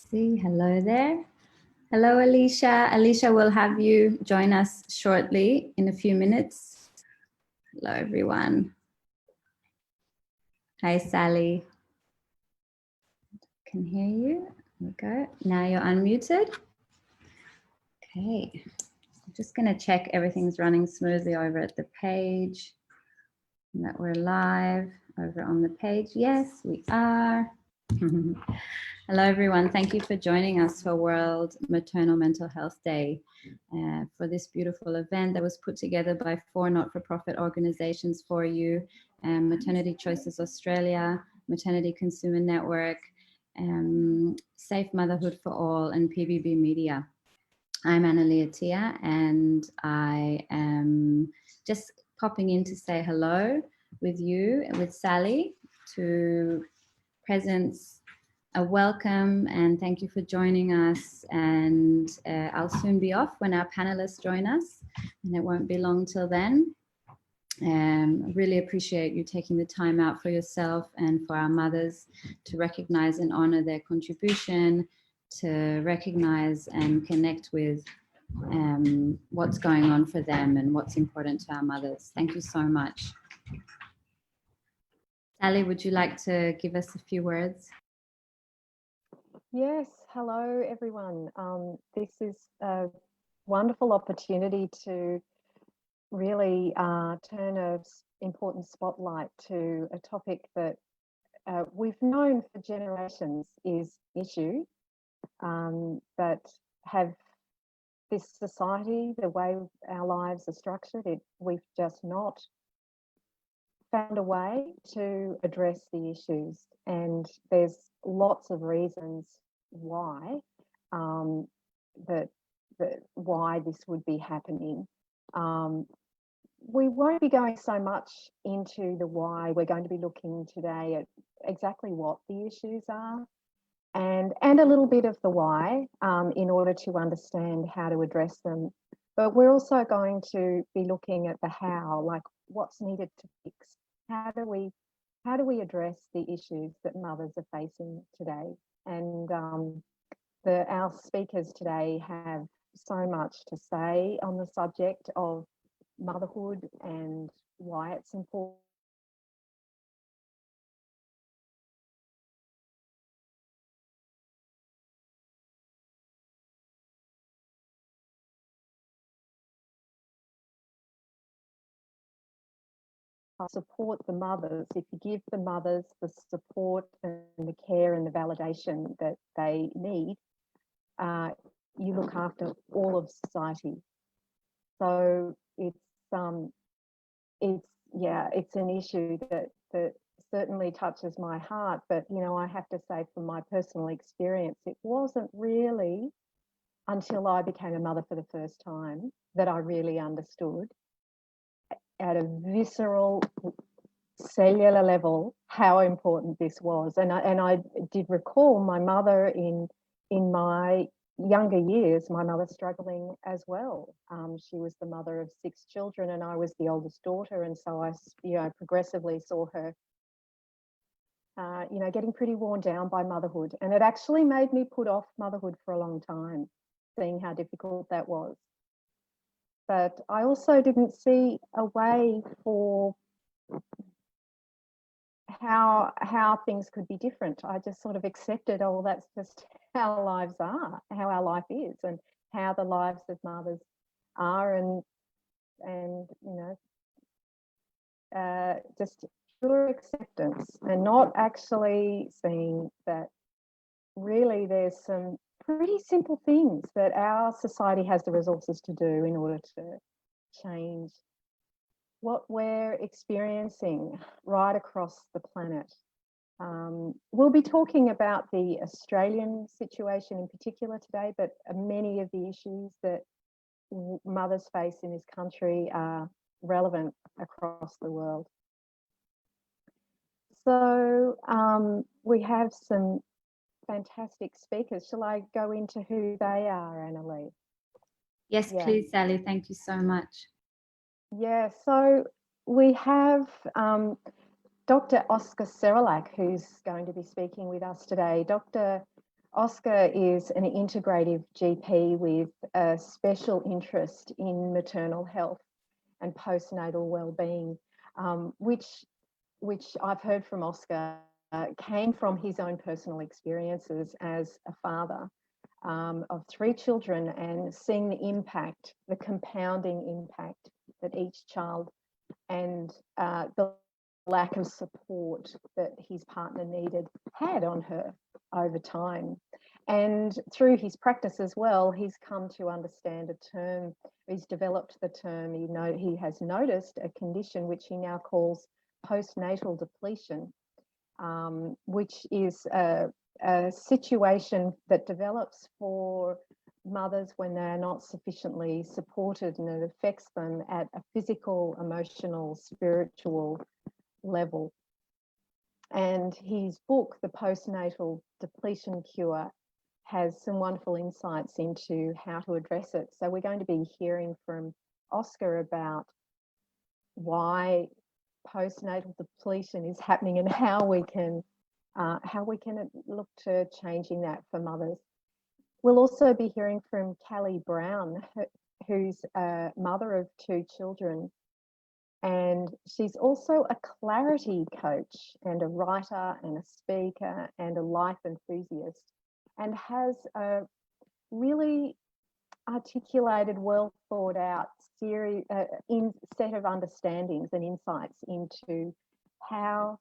See, hello there. Hello, Alicia. Alicia will have you join us shortly in a few minutes. Hello, everyone. Hi, Sally. Can hear you. There we go. Now you're unmuted. Okay. I'm just going to check everything's running smoothly over at the page and that we're live over on the page. Yes, we are. Hello, everyone. Thank you for joining us for World Maternal Mental Health Day for this beautiful event that was put together by 4 not-for-profit organizations for you, Maternity Choices Australia, Maternity Consumer Network, Safe Motherhood for All, and PBB Media. I'm Annalia Tia, and I am just popping in to say hello with you, with Sally, to presence a welcome and thank you for joining us. And I'll soon be off when our panelists join us, and it won't be long till then. I really appreciate you taking the time out for yourself and for our mothers to recognize and honor their contribution, to recognize and connect with what's going on for them and what's important to our mothers. Thank you so much. Sally, would you like to give us a few words? Yes, hello everyone. This is a wonderful opportunity to really turn an important spotlight to a topic that we've known for generations is an issue, but have this society, the way our lives are structured, we've just not found a way to address the issues. And there's lots of reasons why why this would be happening. We won't be going so much into the why. We're going to be looking today at exactly what the issues are and a little bit of the why in order to understand how to address them. But we're also going to be looking at the how, like what's needed to fix. How do we address the issues that mothers are facing today? And our speakers today have so much to say on the subject of motherhood and why it's important. Support the mothers. If you give the mothers the support and the care and the validation that they need, you look after all of society. So it's an issue that certainly touches my heart. But I have to say, from my personal experience, it wasn't really until I became a mother for the first time that I really understood at a visceral, cellular level how important this was. And I did recall my mother in my younger years, my mother struggling as well. She was the mother of 6 children and I was the oldest daughter, and so I progressively saw her getting pretty worn down by motherhood, and it actually made me put off motherhood for a long time, seeing how difficult that was. But I also didn't see a way for how things could be different. I just sort of accepted, oh, well, that's just how our lives are, how our life is, and how the lives of mothers are, and just pure acceptance, and not actually seeing that really there's some pretty simple things that our society has the resources to do in order to change what we're experiencing right across the planet. We'll be talking about the Australian situation in particular today, but many of the issues that mothers face in this country are relevant across the world. So we have some fantastic speakers. Shall I go into who they are, Annalie? Yes, please, Sally. Thank you so much. Yeah, so we have Dr. Oscar Serrallach, who's going to be speaking with us today. Dr. Oscar is an integrative GP with a special interest in maternal health and postnatal wellbeing, which I've heard from Oscar came from his own personal experiences as a father of 3 children, and seeing the impact, the compounding impact that each child and the lack of support that his partner needed had on her over time. And through his practice as well, he's come to understand a term, he's developed the term, he has noticed a condition which he now calls postnatal depletion, which is a situation that develops for mothers when they're not sufficiently supported, and it affects them at a physical, emotional, spiritual level. And his book, The Postnatal Depletion Cure, has some wonderful insights into how to address it. So we're going to be hearing from Oscar about why postnatal depletion is happening and how we can look to changing that for mothers. We'll also be hearing from Callie Brown, who's a mother of 2 children, and she's also a clarity coach and a writer and a speaker and a life enthusiast, and has a really articulated, well thought out series, set of understandings and insights into how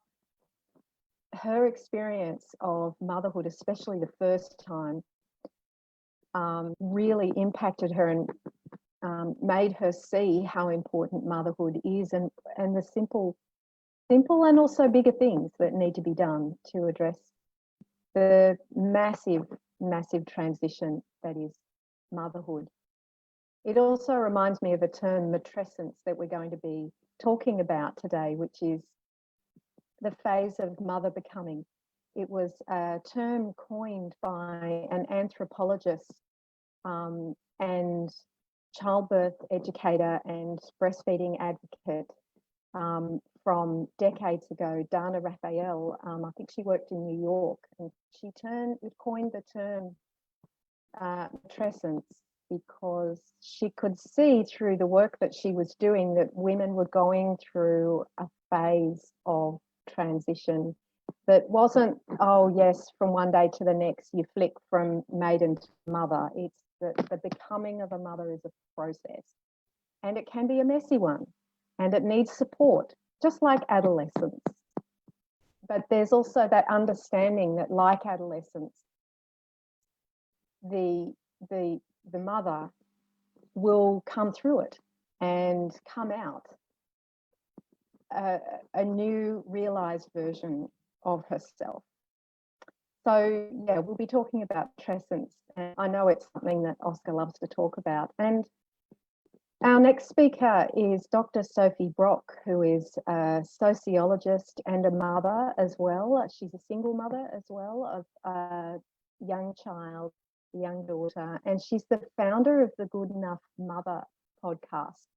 her experience of motherhood, especially the first time, really impacted her and made her see how important motherhood is, and the simple and also bigger things that need to be done to address the massive transition that is motherhood. It also reminds me of a term, matrescence, that we're going to be talking about today, which is the phase of mother becoming. It was a term coined by an anthropologist and childbirth educator and breastfeeding advocate from decades ago, Dana Raphael. I think she worked in New York, and she coined the term matrescence because she could see through the work that she was doing that women were going through a phase of transition that wasn't, oh yes, from one day to the next you flick from maiden to mother. It's that the becoming of a mother is a process, and it can be a messy one, and it needs support, just like adolescence. But there's also that understanding that, like adolescence, the mother will come through it and come out a new realized version of herself. So yeah, we'll be talking about matrescence, and I know it's something that Oscar loves to talk about. And our next speaker is Dr. Sophie Brock, who is a sociologist and a mother as well. She's a single mother as well of a young child, a young daughter, and she's the founder of the Good Enough Mother podcast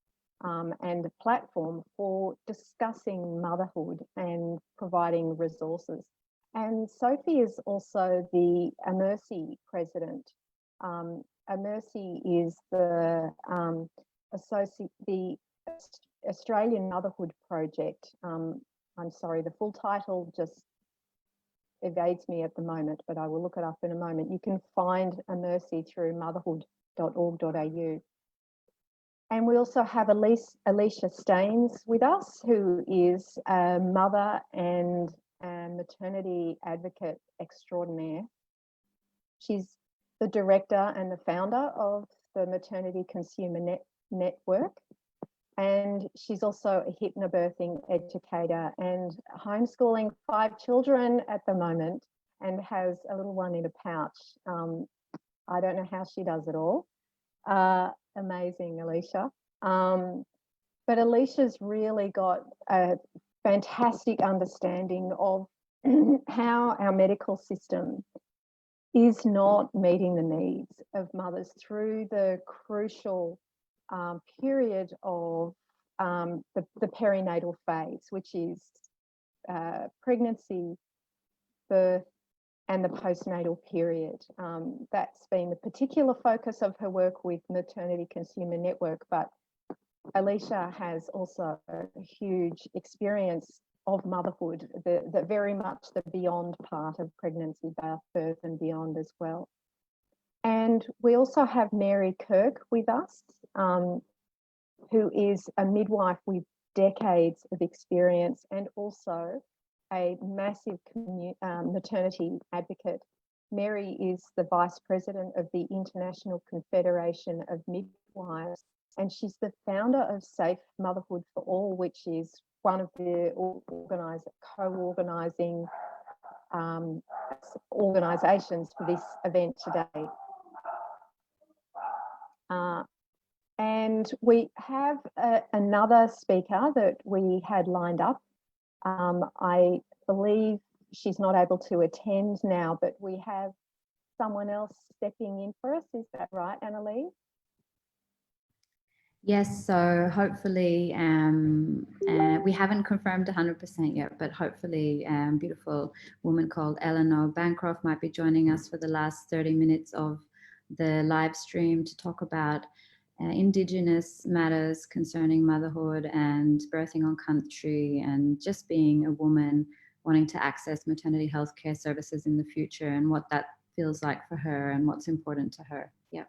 and a platform for discussing motherhood and providing resources. And Sophie is also the Emercy president. Emercy is the Australian Motherhood Project. I'm sorry, the full title just evades me at the moment, but I will look it up in a moment. You can find Emercy through motherhood.org.au. And we also have Alicia Staines with us, who is a mother and a maternity advocate extraordinaire. She's the director and the founder of the Maternity Consumer Network, and she's also a hypnobirthing educator and homeschooling 5 children at the moment, and has a little one in a pouch. I don't know how she does it all. Amazing, Alicia. But Alicia's really got a fantastic understanding of how our medical system is not meeting the needs of mothers through the crucial period of the perinatal phase, which is pregnancy, birth, and the postnatal period. That's been the particular focus of her work with Maternity Consumer Network, but Alicia has also a huge experience of motherhood, the very much the beyond part of pregnancy, birth and beyond as well. And we also have Mary Kirk with us, who is a midwife with decades of experience and also a massive maternity advocate. Mary is the Vice President of the International Confederation of Midwives, and she's the founder of Safe Motherhood for All, which is one of the co-organising organisations for this event today. And we have another speaker that we had lined up. I believe she's not able to attend now, but we have someone else stepping in for us. Is that right, Annalee? Yes, so hopefully we haven't confirmed 100% yet, but hopefully a beautiful woman called Eleanor Bancroft might be joining us for the last 30 minutes of the live stream to talk about Indigenous matters concerning motherhood and birthing on country and just being a woman wanting to access maternity health care services in the future and what that feels like for her and what's important to her. Yeah.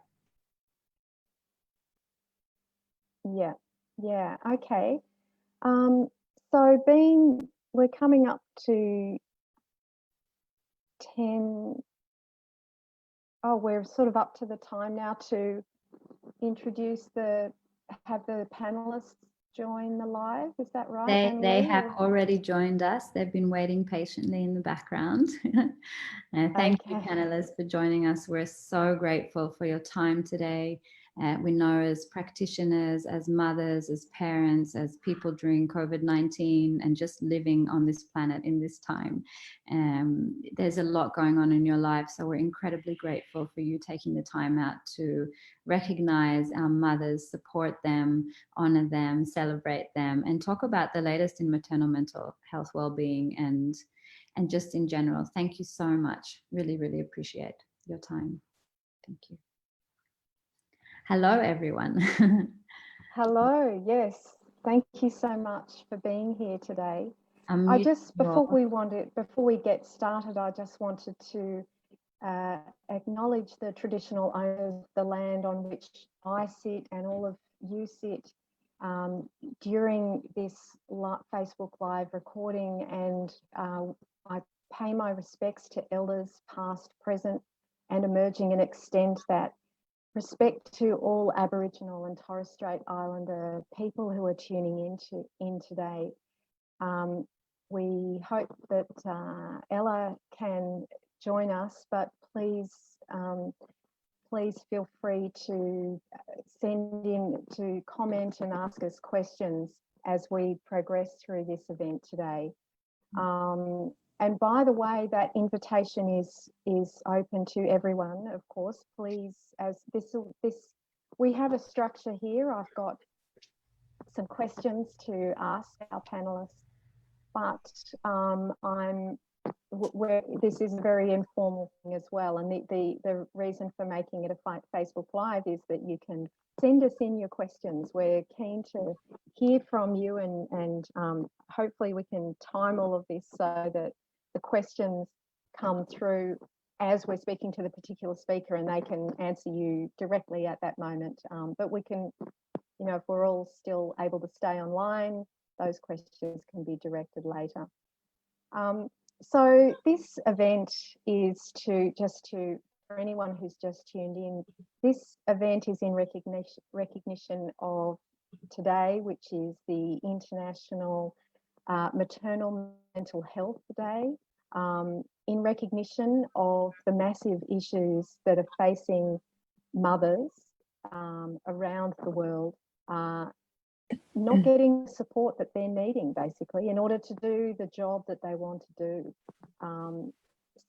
Yeah, okay. So we're coming up to 10. Oh, we're sort of up to the time now to introduce have the panelists join the live. Is that right? They have already joined us. They've been waiting patiently in the background. Thank you, panelists, for joining us. We're so grateful for your time today. We know as practitioners, as mothers, as parents, as people during COVID-19 and just living on this planet in this time, there's a lot going on in your life. So we're incredibly grateful for you taking the time out to recognize our mothers, support them, honor them, celebrate them, and talk about the latest in maternal mental health well-being and just in general. Thank you so much. Really, really appreciate your time. Thank you. Hello, everyone. Hello, yes. Thank you so much for being here today. I just, before we get started, I just wanted to acknowledge the traditional owners of the land on which I sit and all of you sit during this Facebook Live recording, and I pay my respects to elders past, present and emerging, and extend that respect to all Aboriginal and Torres Strait Islander people who are tuning in today. We hope that Ella can join us, but please feel free to send in to comment and ask us questions as we progress through this event today. And by the way, that invitation is open to everyone, of course. Please, as we have a structure here. I've got some questions to ask our panelists, but this is a very informal thing as well. And the reason for making it a Facebook Live is that you can send us in your questions. We're keen to hear from you, and hopefully we can time all of this so that the questions come through as we're speaking to the particular speaker and they can answer you directly at that moment. But we can, if we're all still able to stay online, those questions can be directed later. So this event is for anyone who's just tuned in, this event is in recognition of today, which is the International Maternal Mental Health Day, in recognition of the massive issues that are facing mothers around the world, not getting the support that they're needing, basically, in order to do the job that they want to do,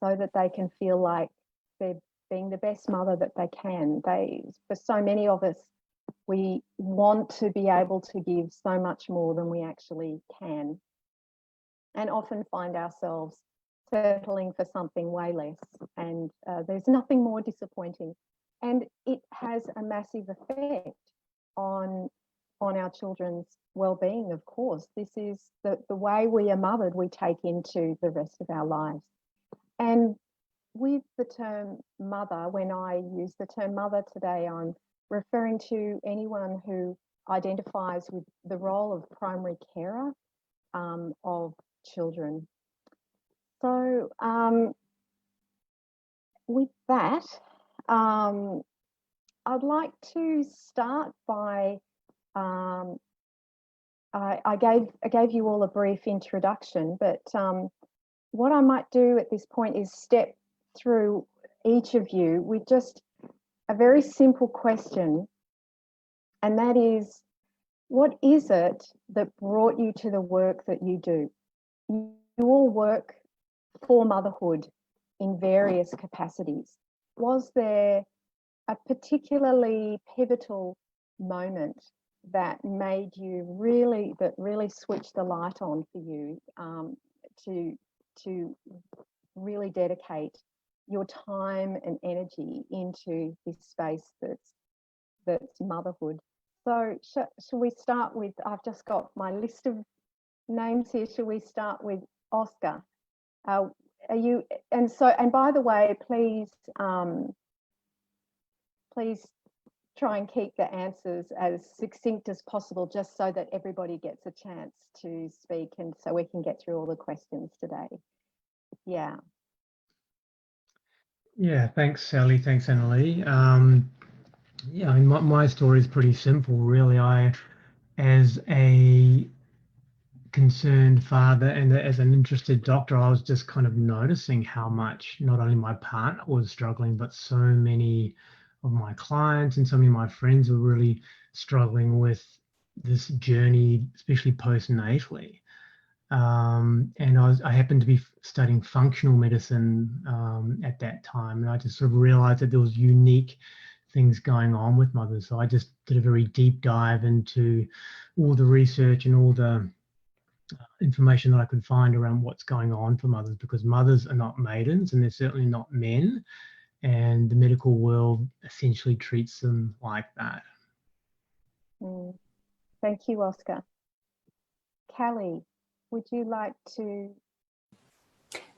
so that they can feel like they're being the best mother that they can. For so many of us, we want to be able to give so much more than we actually can, and often find ourselves settling for something way less. And there's nothing more disappointing. And it has a massive effect on our children's well-being, of course. This is the way we are mothered, we take into the rest of our lives. And with the term mother, when I use the term mother today, I'm referring to anyone who identifies with the role of primary carer of children. So with that, I'd like to start by, I gave you all a brief introduction, but what I might do at this point is step through each of you with just a very simple question, and that is, what is it that brought you to the work that you do? You all work for motherhood in various capacities. Was there a particularly pivotal moment that made you really switched the light on for you to really dedicate your time and energy into this space that's motherhood? So shall we start with, I've just got my list of names here. Shall we start with Oscar? Are you, and by the way, please try and keep the answers as succinct as possible, just so that everybody gets a chance to speak and so we can get through all the questions today. Yeah. Yeah, thanks, Sally. Thanks, Annalee. Yeah, I mean, my story is pretty simple, really. As a concerned father and as an interested doctor, I was just kind of noticing how much not only my partner was struggling, but so many of my clients and so many of my friends were really struggling with this journey, especially postnatally. And I happened to be studying functional medicine at that time, and I just sort of realized that there was unique things going on with mothers. So I just did a very deep dive into all the research and all the information that I could find around what's going on for mothers, because mothers are not maidens and they're certainly not men, and the medical world essentially treats them like that. Thank you, Oscar. Callie, would you like to?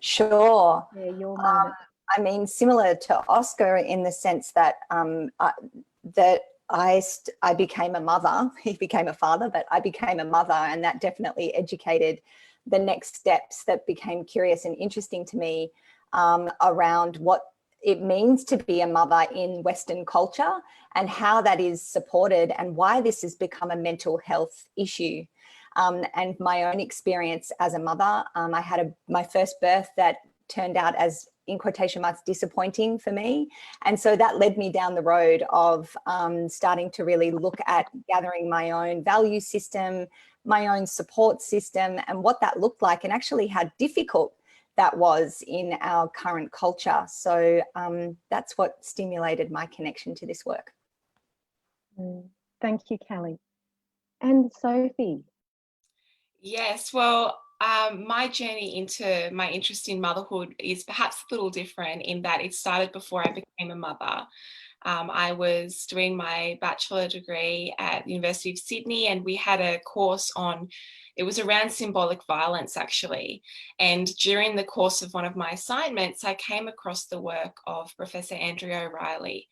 Sure. Yeah, your moment. I mean, similar to Oscar in the sense that I became a mother. He became a father, but I became a mother, and that definitely educated the next steps that became curious and interesting to me around what it means to be a mother in Western culture and how that is supported and why this has become a mental health issue. And my own experience as a mother, I had my first birth that turned out as, in quotation marks, disappointing for me. And so that led me down the road of starting to really look at gathering my own value system, my own support system, and what that looked like, and actually how difficult that was in our current culture. So that's what stimulated my connection to this work. Thank you, Callie. And Sophie? Yes, well, my journey into my interest in motherhood is perhaps a little different in that it started before I became a mother. I was doing my bachelor degree at the University of Sydney, and we had a course on, it was around symbolic violence actually. And during the course of one of my assignments, I came across the work of Professor Andrea O'Reilly,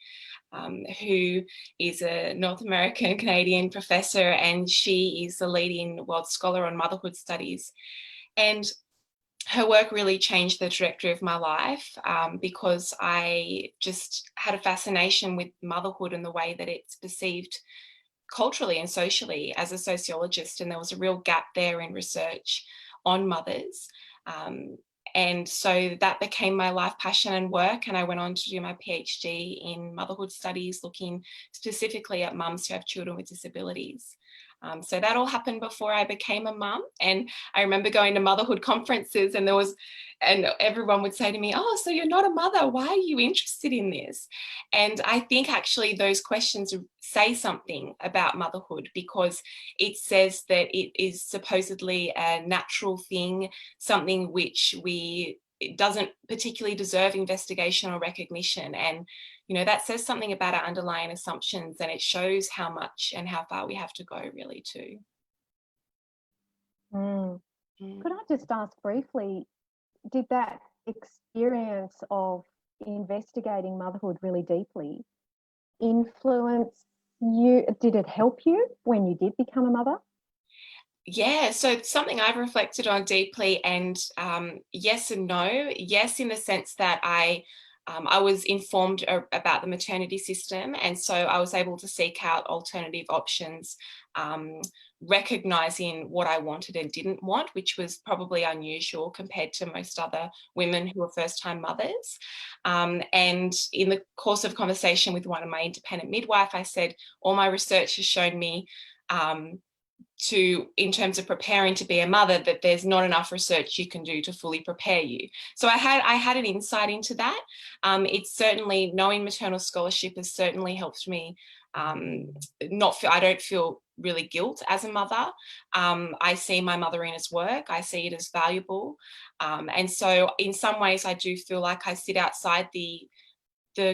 who is a North American Canadian professor, and she is the leading world scholar on motherhood studies. And her work really changed the trajectory of my life because I just had a fascination with motherhood and the way that it's perceived culturally and socially as a sociologist. And there was a real gap there in research on mothers. And so that became my life passion and work. And I went on to do my PhD in motherhood studies, looking specifically at mums who have children with disabilities. So that all happened before I became a mum. And I remember going to motherhood conferences, and everyone would say to me, "Oh, so you're not a mother. Why are you interested in this?" And I think actually those questions say something about motherhood, because it says that it is supposedly a natural thing, something which we it doesn't particularly deserve investigation or recognition. And, you know, that says something about our underlying assumptions, and it shows how much and how far we have to go really too. Could I just ask briefly, did that experience of investigating motherhood really deeply influence you? Did it help you when you did become a mother? Yeah, so it's something I've reflected on deeply, and yes and no. Yes, in the sense that I was informed about the maternity system, and so I was able to seek out alternative options, recognizing what I wanted and didn't want, which was probably unusual compared to most other women who are first-time mothers. And in the course of conversation with one of my independent midwife, I said, all my research has shown me in terms of preparing to be a mother, that there's not enough research you can do to fully prepare you. So I had an insight into that. It's certainly, knowing maternal scholarship has certainly helped me I don't feel really guilt as a mother. I see my mothering as work. I see it as valuable. And so in some ways I do feel like I sit outside the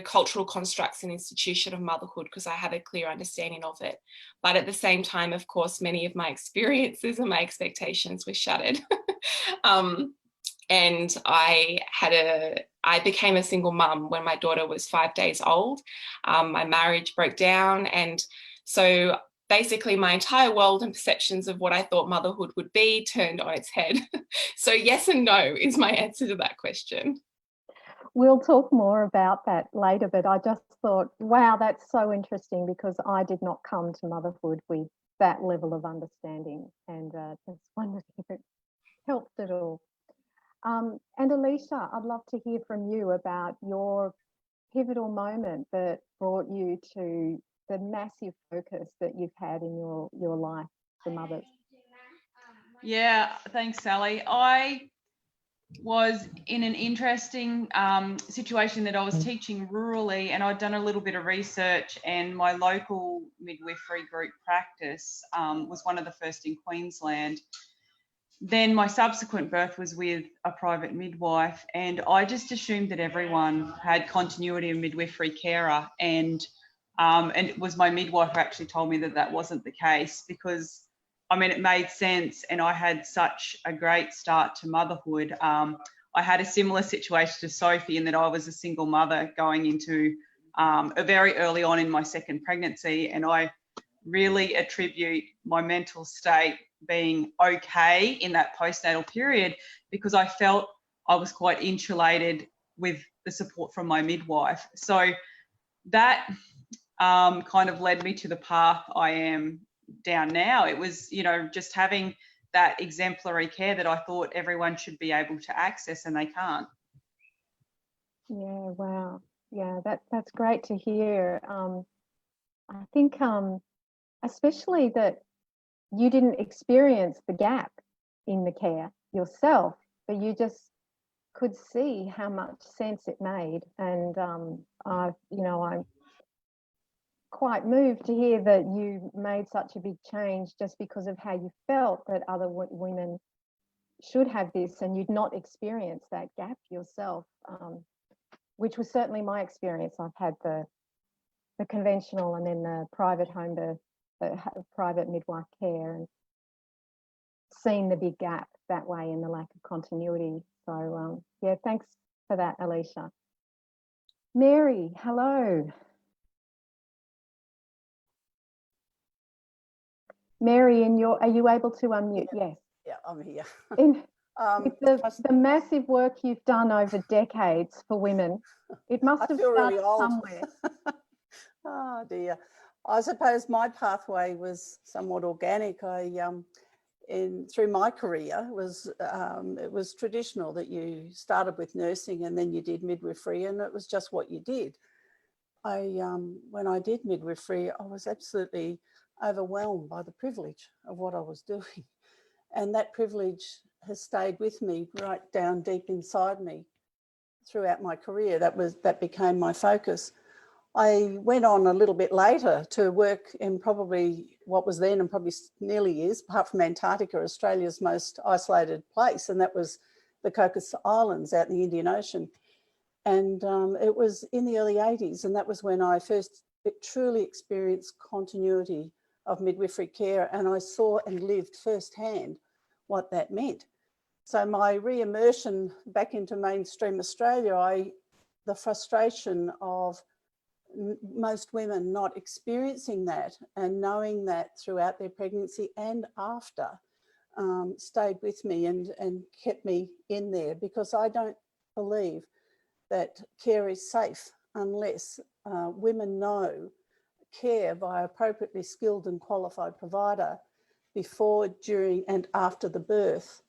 cultural constructs and institution of motherhood, because I have a clear understanding of it. But at the same time, of course, many of my experiences and my expectations were shattered. And I became a single mum when my daughter was 5 days old. My marriage broke down. And so basically my entire world and perceptions of what I thought motherhood would be turned on its head. So yes and no is my answer to that question. We'll talk more about that later, but I just thought, wow, that's so interesting, because I did not come to motherhood with that level of understanding, and just wondered if it helped at all. And Alicia, I'd love to hear from you about your pivotal moment that brought you to the massive focus that you've had in your life for mothers. Yeah, thanks, Sally. I was in an interesting situation that I was teaching rurally, and I'd done a little bit of research, and my local midwifery group practice was one of the first in Queensland. Then my subsequent birth was with a private midwife, and I just assumed that everyone had continuity of midwifery carer, and it was my midwife who actually told me that that wasn't the case, because I mean, it made sense, and I had such a great start to motherhood. I had a similar situation to Sophie in that I was a single mother going into very early on in my second pregnancy, and I really attribute my mental state being okay in that postnatal period because I felt I was quite insulated with the support from my midwife. So that kind of led me to the path I am down now. It was, you know, just having that exemplary care that I thought everyone should be able to access, and they can't. Yeah, wow. Yeah, that's great to hear. I think especially that you didn't experience the gap in the care yourself, but you just could see how much sense it made. And I'm quite moved to hear that you made such a big change just because of how you felt that other women should have this, and you'd not experienced that gap yourself, which was certainly my experience. I've had the conventional and then the private home birth, the private midwife care, and seen the big gap that way in the lack of continuity. So yeah, thanks for that, Alicia. Mary, hello. Mary, are you able to unmute? Yes. Yeah, I'm here. With the massive work you've done over decades for women, it must have started really somewhere. Oh dear. I suppose my pathway was somewhat organic. Through my career it was traditional that you started with nursing and then you did midwifery, and it was just what you did. When I did midwifery, I was absolutely overwhelmed by the privilege of what I was doing, and that privilege has stayed with me right down deep inside me throughout my career. That became my focus. I went on a little bit later to work in probably what was then and probably nearly is, apart from Antarctica, Australia's most isolated place, and that was the Cocos Islands out in the Indian Ocean. And it was in the early 80s, and that was when I first truly experienced continuity of midwifery care, and I saw and lived firsthand what that meant. So my re-immersion back into mainstream Australia, the frustration of most women not experiencing that and knowing that throughout their pregnancy and after stayed with me and kept me in there, because I don't believe that care is safe unless women know care by an appropriately skilled and qualified provider before, during and after the birth.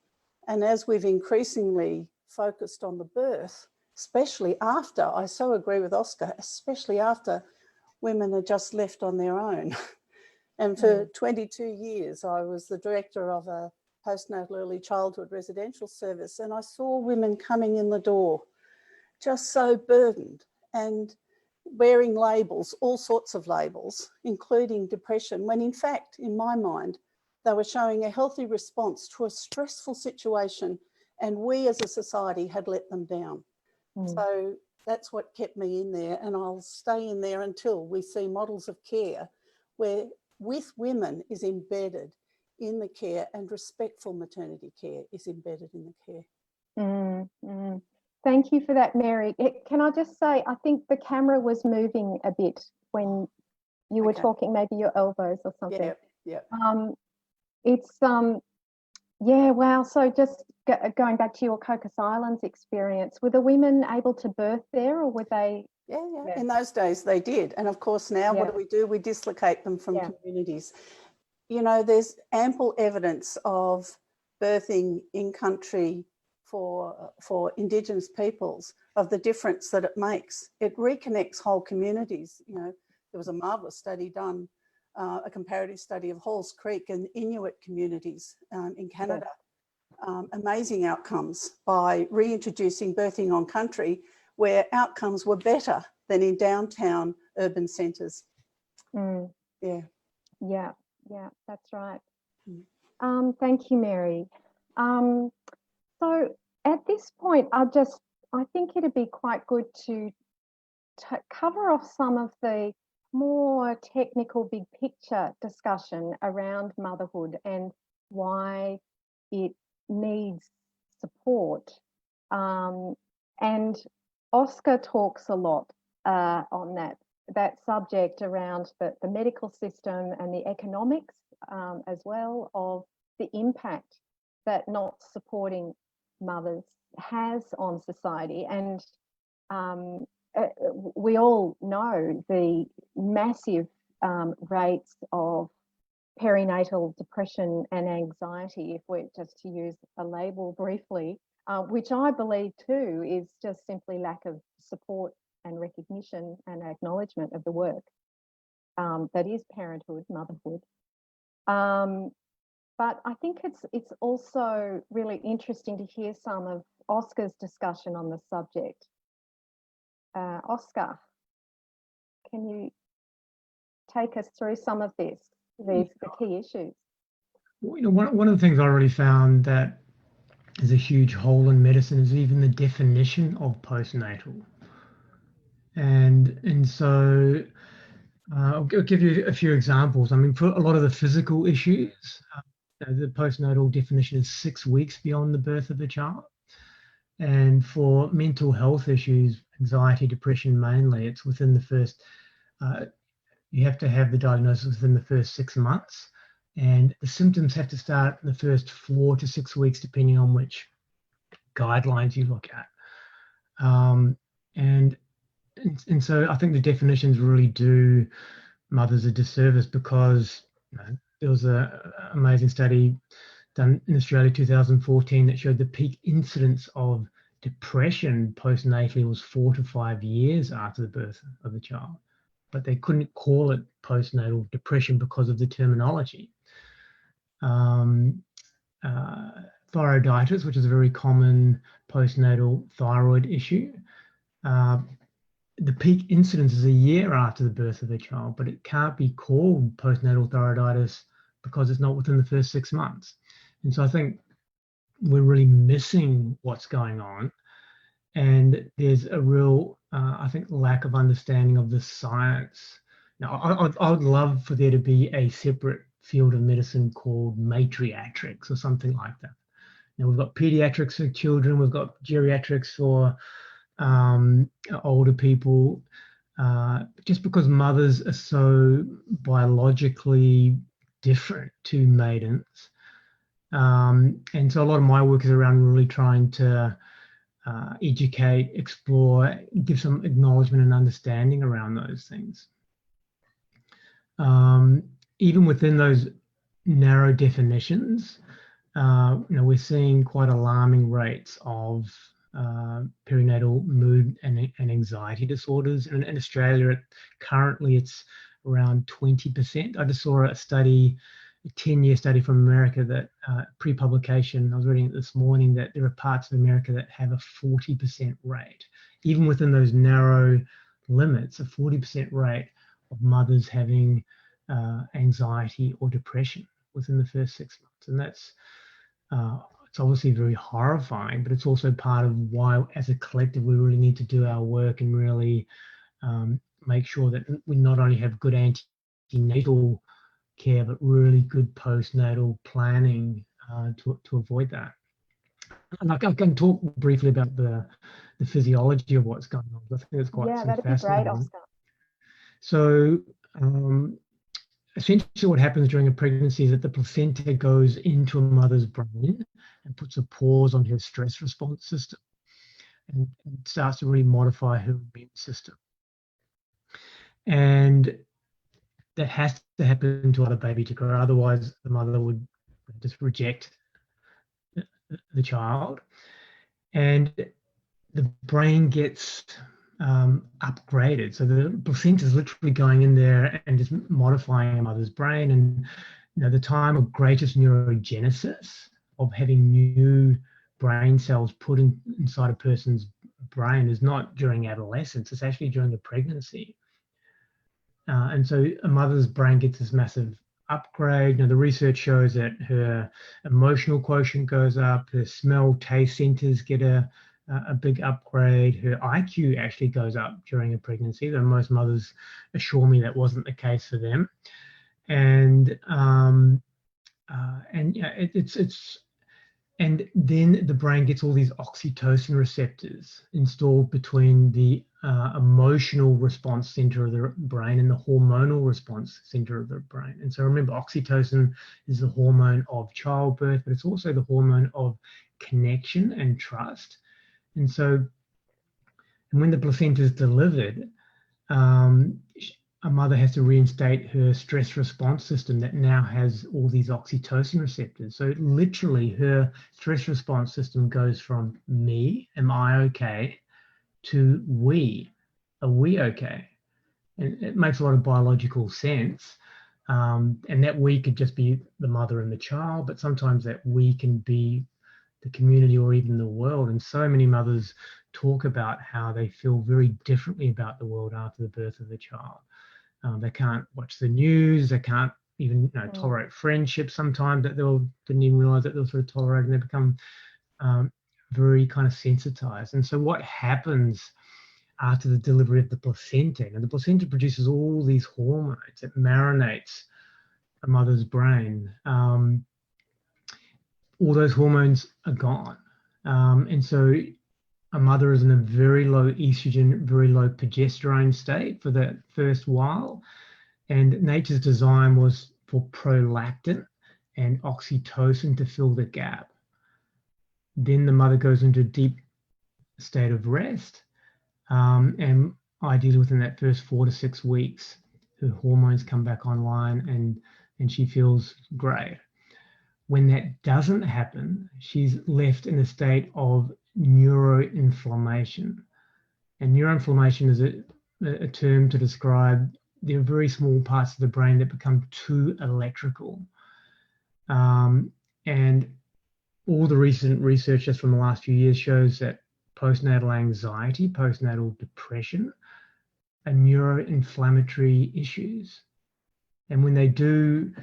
And as we've increasingly focused on the birth, especially after, I so agree with Oscar, especially after women are just left on their own. And for 22 years, I was the director of a postnatal early childhood residential service, and I saw women coming in the door just so burdened and wearing labels, all sorts of labels, including depression, when in fact, in my mind, they were showing a healthy response to a stressful situation, and we as a society had let them down. So that's what kept me in there, and I'll stay in there until we see models of care where with women is embedded in the care and respectful maternity care is embedded in the care. Thank you for that, Mary. Can I just say, I think the camera was moving a bit when you were talking, maybe your elbows or something. Yeah. Yeah, wow. So just going back to your Cocos Islands experience, were the women able to birth there, or were they? Yeah. In those days they did. And of course now what do? We dislocate them from communities. You know, there's ample evidence of birthing in country for Indigenous peoples, of the difference that it makes. It reconnects whole communities. You know, there was a marvellous study done, a comparative study of Halls Creek and Inuit communities in Canada. Amazing outcomes by reintroducing birthing on country, where outcomes were better than in downtown urban centres. Yeah, that's right. Thank you, Mary. So at this point, I think it'd be quite good to cover off some of the more technical big picture discussion around motherhood and why it needs support. And Oscar talks a lot on that subject around the medical system and the economics as well of the impact that not supporting mothers has on society. And we all know the massive rates of perinatal depression and anxiety, if we're just to use a label briefly, which I believe too is just simply lack of support and recognition and acknowledgement of the work that is parenthood, motherhood. But I think it's also really interesting to hear some of Oscar's discussion on the subject. Oscar, can you take us through some of the key issues? Well, you know, one of the things I really found that is a huge hole in medicine is even the definition of postnatal. And so I'll give you a few examples. I mean, for a lot of the physical issues, the postnatal definition is 6 weeks beyond the birth of a child. And for mental health issues, anxiety, depression mainly, it's within the first, you have to have the diagnosis within the first 6 months. And the symptoms have to start in the first 4 to 6 weeks, depending on which guidelines you look at. And so I think the definitions really do mothers a disservice, because there was an amazing study done in Australia 2014 that showed the peak incidence of depression postnatally was 4 to 5 years after the birth of the child, but they couldn't call it postnatal depression because of the terminology. Thyroiditis, which is a very common postnatal thyroid issue, the peak incidence is a year after the birth of the child, but it can't be called postnatal thyroiditis because it's not within the first 6 months. And so I think we're really missing what's going on. And there's a real, I think, lack of understanding of the science. Now, I would love for there to be a separate field of medicine called matriatrics or something like that. Now, we've got pediatrics for children, we've got geriatrics for older people. Just because mothers are so biologically different to maidens. And so a lot of my work is around really trying to educate, explore, give some acknowledgement and understanding around those things. Even within those narrow definitions, we're seeing quite alarming rates of perinatal mood and anxiety disorders. And in Australia, currently it's around 20%. I just saw a study, a 10-year study from America that pre-publication, I was reading it this morning, that there are parts of America that have a 40% rate. Even within those narrow limits, a 40% rate of mothers having anxiety or depression within the first 6 months. And that's, it's obviously very horrifying, but it's also part of why, as a collective, we really need to do our work and really make sure that we not only have good antenatal care, but really good postnatal planning to avoid that. And I can talk briefly about the physiology of what's going on. I think it's quite that'd be great, Oscar. So essentially what happens during a pregnancy is that the placenta goes into a mother's brain and puts a pause on her stress response system and starts to really modify her immune system. And that has to happen to allow the baby to grow. Otherwise, the mother would just reject the child. And the brain gets upgraded. So the placenta is literally going in there and just modifying a mother's brain. And the time of greatest neurogenesis, of having new brain cells put inside a person's brain, is not during adolescence, it's actually during the pregnancy. And so a mother's brain gets this massive upgrade. The research shows that her emotional quotient goes up, her smell, taste centers get a big upgrade, her IQ actually goes up during a pregnancy, though most mothers assure me that wasn't the case for them. And and then the brain gets all these oxytocin receptors installed between the emotional response center of the brain and the hormonal response center of the brain. And so remember, oxytocin is the hormone of childbirth, but it's also the hormone of connection and trust. And so, and when the placenta is delivered, a mother has to reinstate her stress response system that now has all these oxytocin receptors. So literally her stress response system goes from me, am I okay, to we, are we okay? And it makes a lot of biological sense. And that we could just be the mother and the child, but sometimes that we can be the community or even the world. And so many mothers talk about how they feel very differently about the world after the birth of the child. They can't watch the news, they can't even tolerate friendships sometimes that they didn't even realize that they were sort of tolerating. They become very kind of sensitized. And so what happens after the delivery of the placenta? And the placenta produces all these hormones that marinates a mother's brain. All those hormones are gone. And so a mother is in a very low estrogen, very low progesterone state for that first while. And nature's design was for prolactin and oxytocin to fill the gap. Then the mother goes into a deep state of rest. And ideally within that first 4 to 6 weeks, her hormones come back online and she feels great. When that doesn't happen, she's left in a state of neuro inflammation. And neuroinflammation is a term to describe the very small parts of the brain that become too electrical. And all the recent research just from the last few years shows that postnatal anxiety, postnatal depression are neuroinflammatory issues. And when they do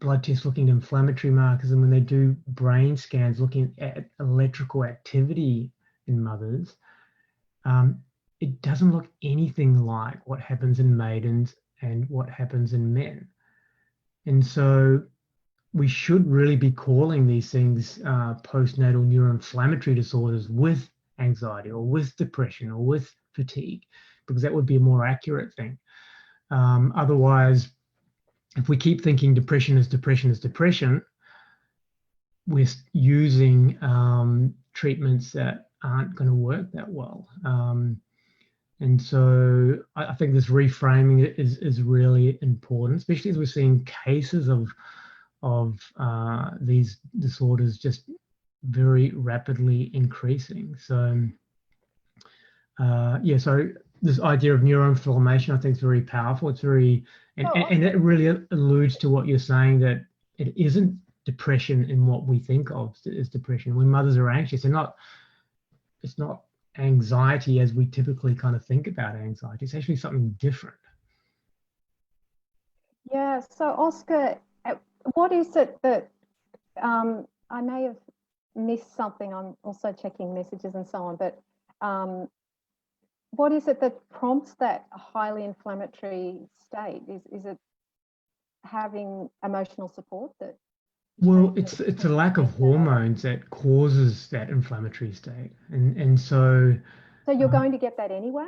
blood tests looking at inflammatory markers, and when they do brain scans looking at electrical activity in mothers, it doesn't look anything like what happens in maidens and what happens in men. And so we should really be calling these things postnatal neuroinflammatory disorders with anxiety or with depression or with fatigue, because that would be a more accurate thing. Otherwise, if we keep thinking depression is depression, we're using treatments that aren't going to work that well. And so I think this reframing is really important, especially as we're seeing cases of these disorders just very rapidly increasing. So yeah, so this idea of neuroinflammation, I think, is very powerful. It's very, and it really alludes to what you're saying, that it isn't depression in what we think of as depression. When mothers are anxious, it's not anxiety as we typically kind of think about anxiety. It's actually something different. Yeah, so Oscar, what is it that I may have missed something? I'm also checking messages and so on, but what is it that prompts that highly inflammatory state? Is it having emotional support that? Well, it's a lack of hormones that causes that inflammatory state, and so. So you're going to get that anyway?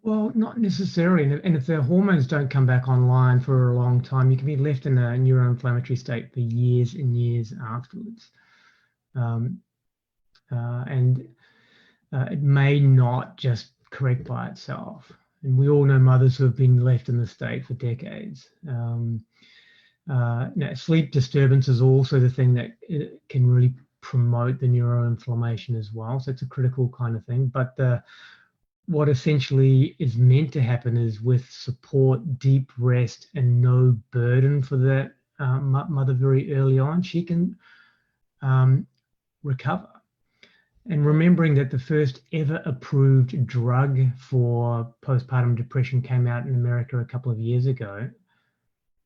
Well, not necessarily. And if the hormones don't come back online for a long time, you can be left in a neuroinflammatory state for years and years afterwards. It may not just correct by itself. And we all know mothers who have been left in the state for decades. Now, sleep disturbance is also the thing that can really promote the neuroinflammation as well. So it's a critical kind of thing. But what essentially is meant to happen is, with support, deep rest, and no burden for that mother very early on, she can recover. And remembering that the first ever approved drug for postpartum depression came out in America a couple of years ago.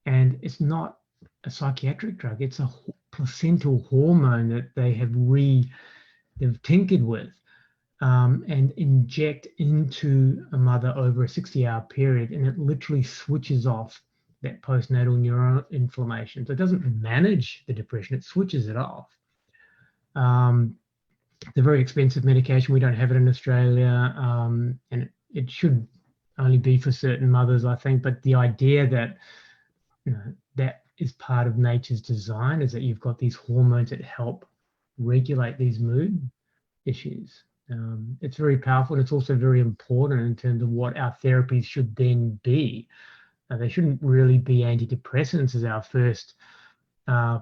And it's not a psychiatric drug, it's a placental hormone that they have they've tinkered with and inject into a mother over a 60-hour period, and it literally switches off that postnatal neuroinflammation. So it doesn't manage the depression, it switches it off. It's a very expensive medication. We don't have it in Australia, and it should only be for certain mothers, I think. But the idea that, you know, that is part of nature's design, is that you've got these hormones that help regulate these mood issues. It's very powerful, and it's also very important in terms of what our therapies should then be. They shouldn't really be antidepressants as our first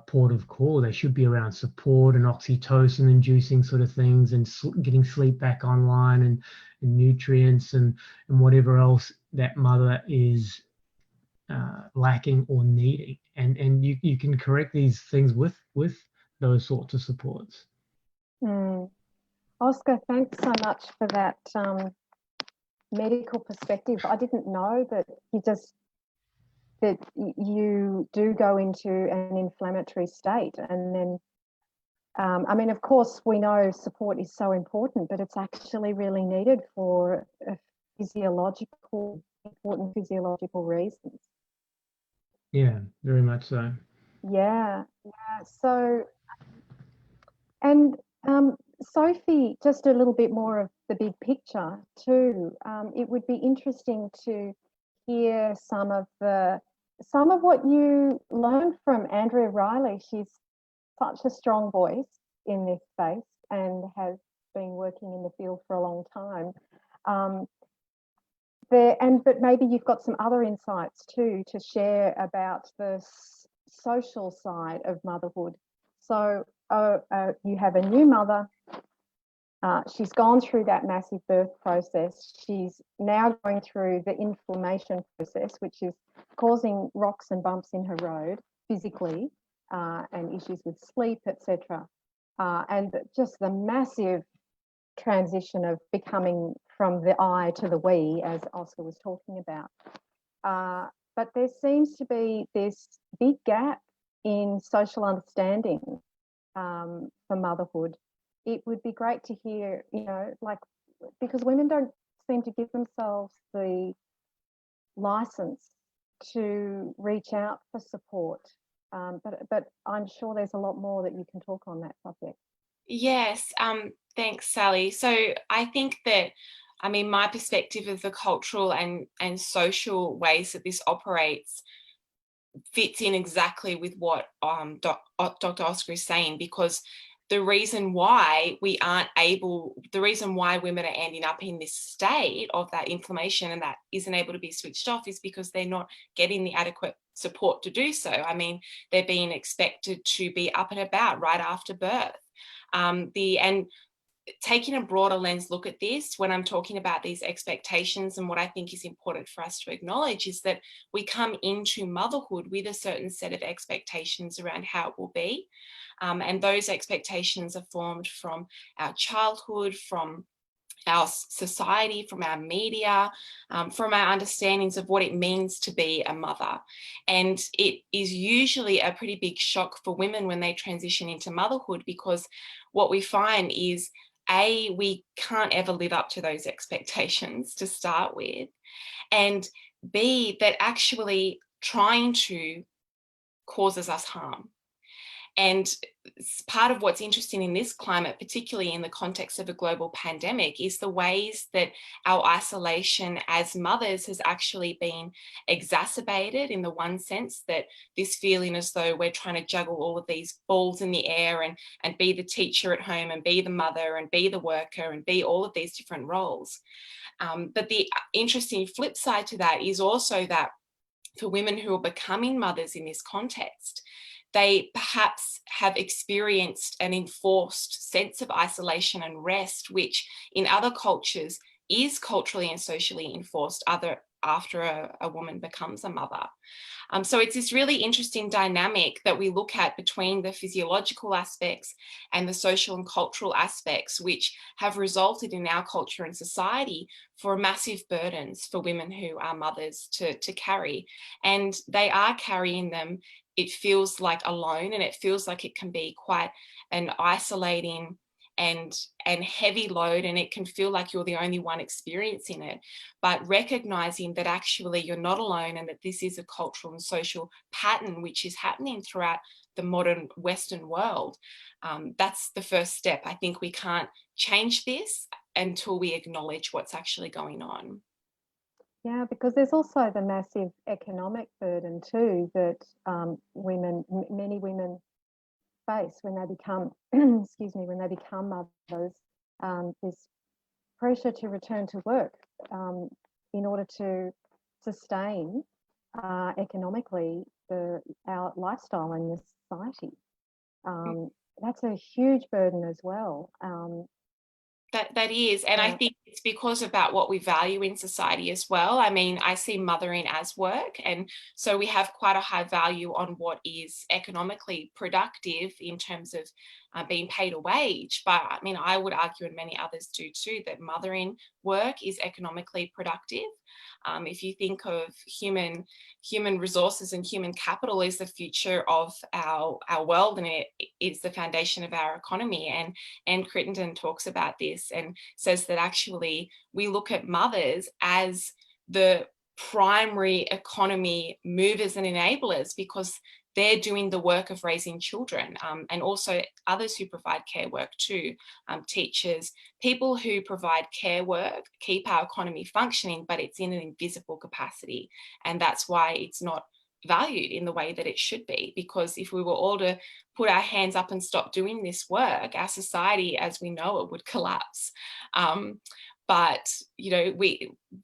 port of call. They should be around support and oxytocin inducing sort of things, and getting sleep back online, and nutrients and whatever else that mother is lacking or needing. And you can correct these things with those sorts of supports. Oscar, thanks so much for that medical perspective. I didn't know that you do go into an inflammatory state, and then I mean, of course, we know support is so important, but it's actually really needed for important physiological reasons. Yeah, very much so. Yeah. So, and Sophie, just a little bit more of the big picture too. It would be interesting to hear some of what you learned from Andrea Riley. She's such a strong voice in this space and has been working in the field for a long time. But maybe you've got some other insights too to share about the social side of motherhood. So you have a new mother. She's gone through that massive birth process. She's now going through the inflammation process, which is causing rocks and bumps in her road physically, and issues with sleep, etc. And just the massive transition of becoming from the I to the we, as Oscar was talking about. but there seems to be this big gap in social understanding for motherhood. It would be great to hear, like, because women don't seem to give themselves the license to reach out for support. But I'm sure there's a lot more that you can talk on that subject. Yes, thanks, Sally. So I think that, my perspective of the cultural and social ways that this operates fits in exactly with what Dr. Oscar is saying, because the reason why women are ending up in this state of that inflammation and that isn't able to be switched off is because they're not getting the adequate support to do so. They're being expected to be up and about right after birth. And taking a broader lens look at this, when I'm talking about these expectations, and what I think is important for us to acknowledge is that we come into motherhood with a certain set of expectations around how it will be. And those expectations are formed from our childhood, from our society, from our media, from our understandings of what it means to be a mother. And it is usually a pretty big shock for women when they transition into motherhood, because what we find is, A, we can't ever live up to those expectations to start with, and B, that actually trying to causes us harm. And part of what's interesting in this climate, particularly in the context of a global pandemic, is the ways that our isolation as mothers has actually been exacerbated, in the one sense that this feeling as though we're trying to juggle all of these balls in the air and be the teacher at home and be the mother and be the worker and be all of these different roles. But the interesting flip side to that is also that for women who are becoming mothers in this context, they perhaps have experienced an enforced sense of isolation and rest, which in other cultures is culturally and socially enforced after a woman becomes a mother. So it's this really interesting dynamic that we look at between the physiological aspects and the social and cultural aspects, which have resulted in our culture and society for massive burdens for women who are mothers to carry. And they are carrying them, it feels like, alone, and it feels like it can be quite an isolating and heavy load, and it can feel like you're the only one experiencing it. But recognizing that actually you're not alone, and that this is a cultural and social pattern which is happening throughout the modern Western world, that's the first step. I think we can't change this until we acknowledge what's actually going on. Yeah, because there's also the massive economic burden too that many women face when they become, when they become mothers. This pressure to return to work in order to sustain economically our lifestyle in this society. That's a huge burden as well. That is, and I think it's because about what we value in society as well. I see mothering as work, and so we have quite a high value on what is economically productive in terms of being paid a wage. But I would argue, and many others do too, that mothering work is economically productive. If you think of human resources and human capital is the future of our world, and it's the foundation of our economy. And Crittenden talks about this and says that actually we look at mothers as the primary economy movers and enablers, because they're doing the work of raising children, and also others who provide care work too, teachers, people who provide care work keep our economy functioning, but it's in an invisible capacity. And that's why it's not valued in the way that it should be, because if we were all to put our hands up and stop doing this work, our society as we know it would collapse. But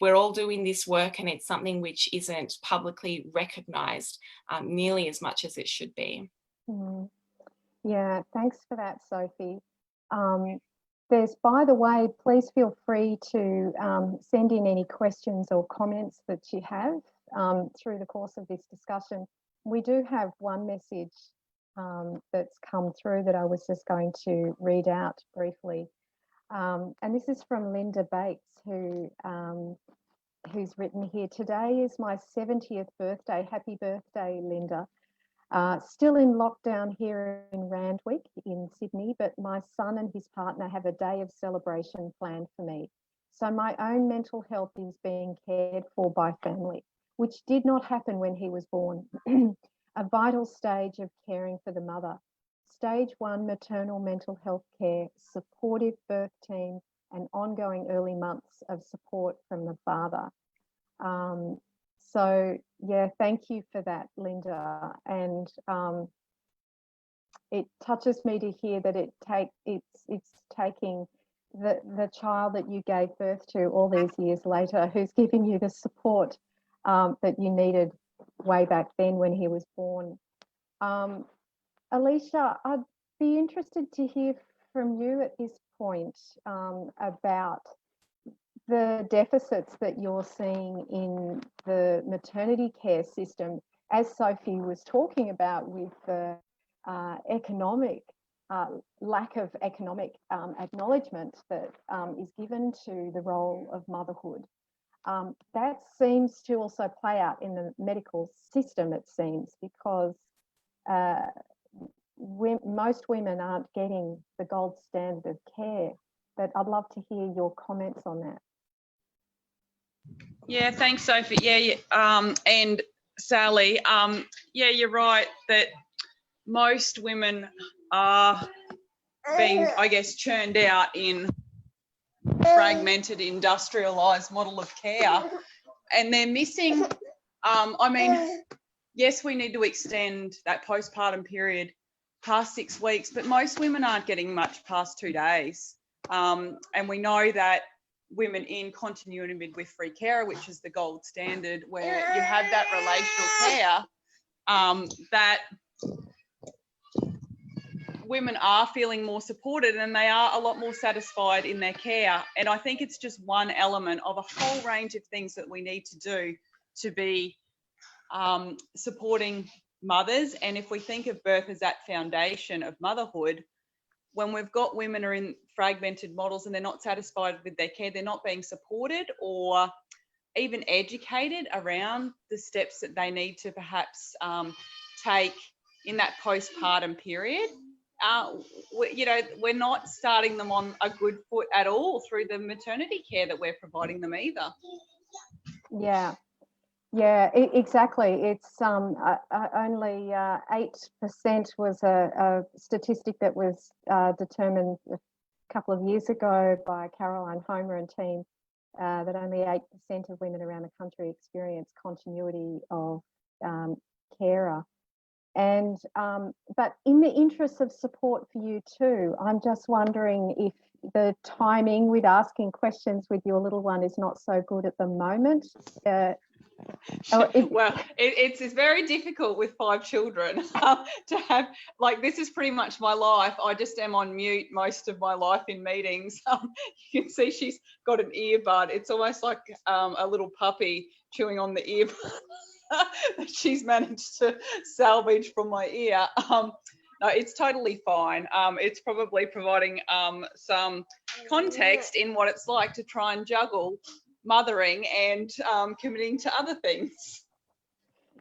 we're all doing this work, and it's something which isn't publicly recognised nearly as much as it should be. Yeah, thanks for that, Sophie. By the way, please feel free to send in any questions or comments that you have through the course of this discussion. We do have one message that's come through that I was just going to read out briefly. And this is from Linda Bates, who who's written here, today is my 70th birthday. Happy birthday, Linda. Still in lockdown here in Randwick in Sydney, but my son and his partner have a day of celebration planned for me. So my own mental health is being cared for by family, which did not happen when he was born. A vital stage of caring for the mother. Stage 1 maternal mental health care, supportive birth team, and ongoing early months of support from the father. So yeah, thank you for that, Linda. And it touches me to hear that it's taking the child that you gave birth to all these years later, who's giving you the support that you needed way back then when he was born. Alicia, I'd be interested to hear from you at this point about the deficits that you're seeing in the maternity care system, as Sophie was talking about, with the economic lack of economic acknowledgement that is given to the role of motherhood. That seems to also play out in the medical system, it seems, because most women aren't getting the gold standard of care. But I'd love to hear your comments on that. Yeah, thanks, Sophie. Yeah, and Sally. Yeah, you're right that most women are being, I guess, churned out in fragmented, industrialised model of care, and they're missing. I mean, yes, we need to extend that postpartum period past 6 weeks, but most women aren't getting much past 2 days. And we know that women in continuity midwifery care, which is the gold standard, where you have that relational care, that women are feeling more supported and they are a lot more satisfied in their care. And I think it's just one element of a whole range of things that we need to do to be supporting mothers. And if we think of birth as that foundation of motherhood, when we've got women who are in fragmented models and they're not satisfied with their care, they're not being supported or even educated around the steps that they need to perhaps take in that postpartum period. We're not starting them on a good foot at all through the maternity care that we're providing them either. Yeah, exactly. It's only 8% was a statistic that was determined a couple of years ago by Caroline Homer and team, that only 8% of women around the country experience continuity of carer. And but in the interest of support for you too, I'm just wondering if the timing with asking questions with your little one is not so good at the moment. Well, it's very difficult with 5 children to have, like, this is pretty much my life. I just am on mute most of my life in meetings. You can see she's got an earbud. It's almost like a little puppy chewing on the earbud that she's managed to salvage from my ear. No, it's totally fine. It's probably providing some context in what it's like to try and juggle mothering and committing to other things.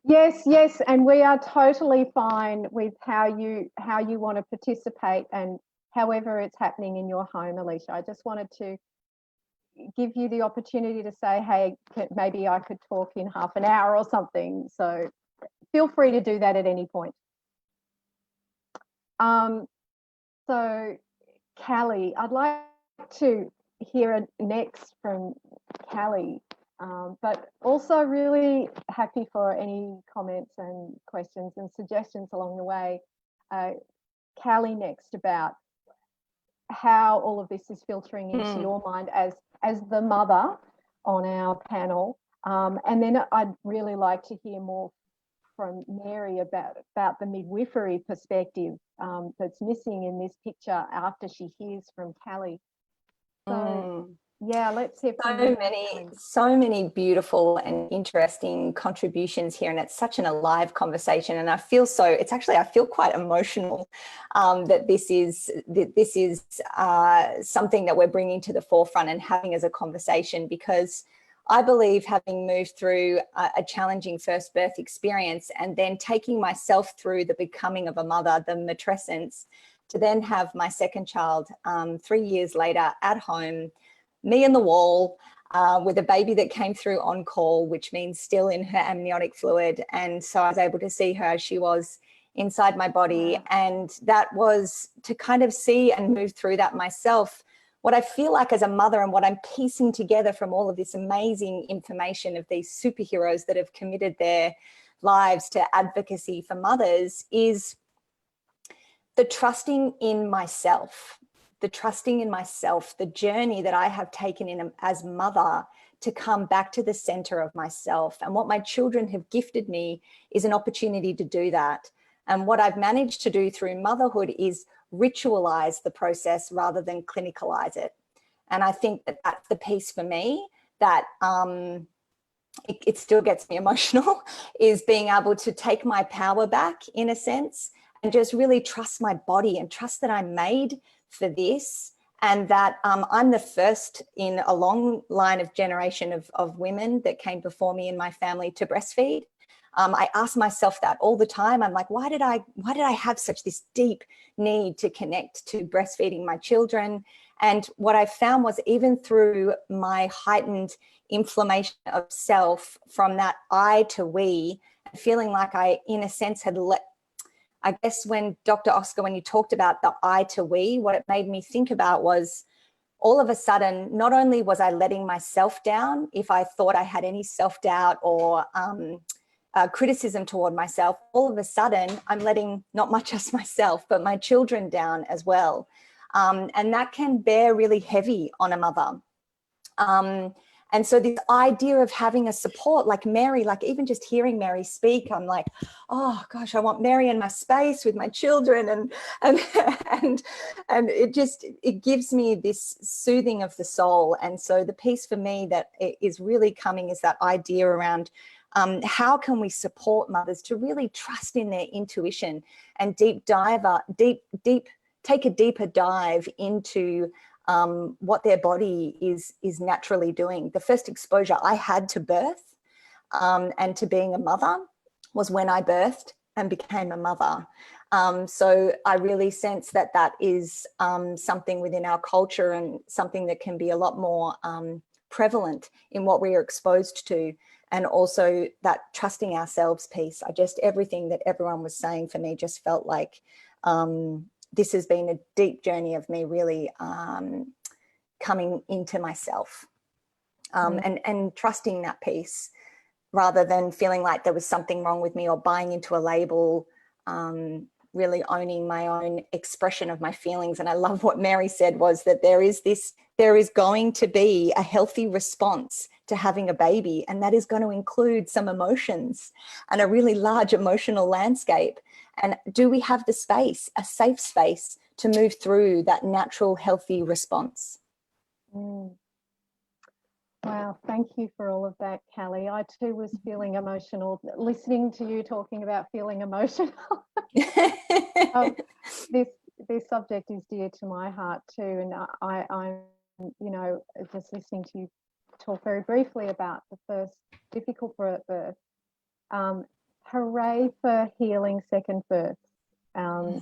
Yes, and we are totally fine with how you want to participate and however it's happening in your home, Alicia. I just wanted to give you the opportunity to say, hey, maybe I could talk in half an hour or something. So feel free to do that at any point. So Callie, I'd like to hear next from Callie, but also really happy for any comments and questions and suggestions along the way. Callie next, about how all of this is filtering into your mind as the mother on our panel, and then I'd really like to hear more from Mary about the midwifery perspective that's missing in this picture after she hears from Callie. So yeah, let's hear from so many beautiful and interesting contributions here, and it's such an alive conversation. And I feel I feel quite emotional that this is something that we're bringing to the forefront and having as a conversation, because I believe, having moved through a challenging first birth experience and then taking myself through the becoming of a mother, the matrescence, to then have my second child 3 years later at home, me and the wall, with a baby that came through on call, which means still in her amniotic fluid. And so I was able to see her as she was inside my body. And that was to kind of see and move through that myself. What I feel like as a mother and what I'm piecing together from all of this amazing information of these superheroes that have committed their lives to advocacy for mothers is the trusting in myself. The trusting in myself, the journey that I have taken in as mother to come back to the center of myself. And what my children have gifted me is an opportunity to do that. And what I've managed to do through motherhood is ritualize the process rather than clinicalize it. And I think that that's the piece for me that it still gets me emotional, is being able to take my power back in a sense and just really trust my body and trust that I'm made for this, and that I'm the first in a long line of generation of women that came before me in my family to breastfeed. I ask myself that all the time. I'm like, why did I have such this deep need to connect to breastfeeding my children? And what I found was, even through my heightened inflammation of self from that I to we, feeling like I, in a sense, had I guess when Dr. Oscar, when you talked about the I to we, what it made me think about was, all of a sudden, not only was I letting myself down, if I thought I had any self-doubt or criticism toward myself, all of a sudden I'm letting not much just myself, but my children down as well. And that can bear really heavy on a mother. And so this idea of having a support like Mary, like even just hearing Mary speak, I'm like, oh gosh, I want Mary in my space with my children, and it gives me this soothing of the soul. And so the piece for me that is really coming is that idea around how can we support mothers to really trust in their intuition and take a deeper dive into what their body is naturally doing. The first exposure I had to birth and to being a mother was when I birthed and became a mother. So I really sense that that is something within our culture and something that can be a lot more prevalent in what we are exposed to. And also that trusting ourselves piece. Everything that everyone was saying for me just felt like this has been a deep journey of me really coming into myself and trusting that piece, rather than feeling like there was something wrong with me or buying into a label, really owning my own expression of my feelings. And I love what Mary said, was that there is going to be a healthy response to having a baby, and that is going to include some emotions and a really large emotional landscape. And do we have the space, a safe space, to move through that natural, healthy response? Wow, thank you for all of that, Callie. I too was feeling emotional listening to you talking about feeling emotional. This subject is dear to my heart too, and I'm just listening to you talk very briefly about the first difficult birth. Hooray for healing second births. And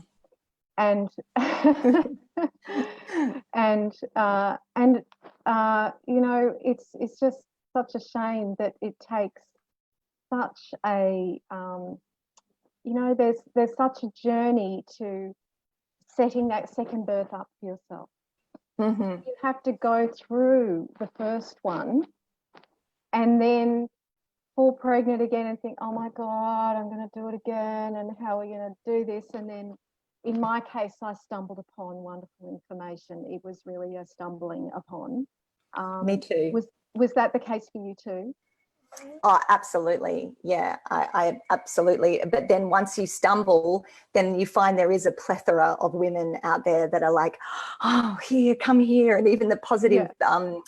it's just such a shame that it takes such a there's such a journey to setting that second birth up for yourself. Mm-hmm. You have to go through the first one and then fall pregnant again and think, oh my God, I'm going to do it again, and how are we going to do this? And then in my case, I stumbled upon wonderful information. It was really a stumbling upon. Me too. Was that the case for you too? Oh, absolutely. Yeah, I absolutely. But then once you stumble, then you find there is a plethora of women out there that are like, oh, come here. And even the positive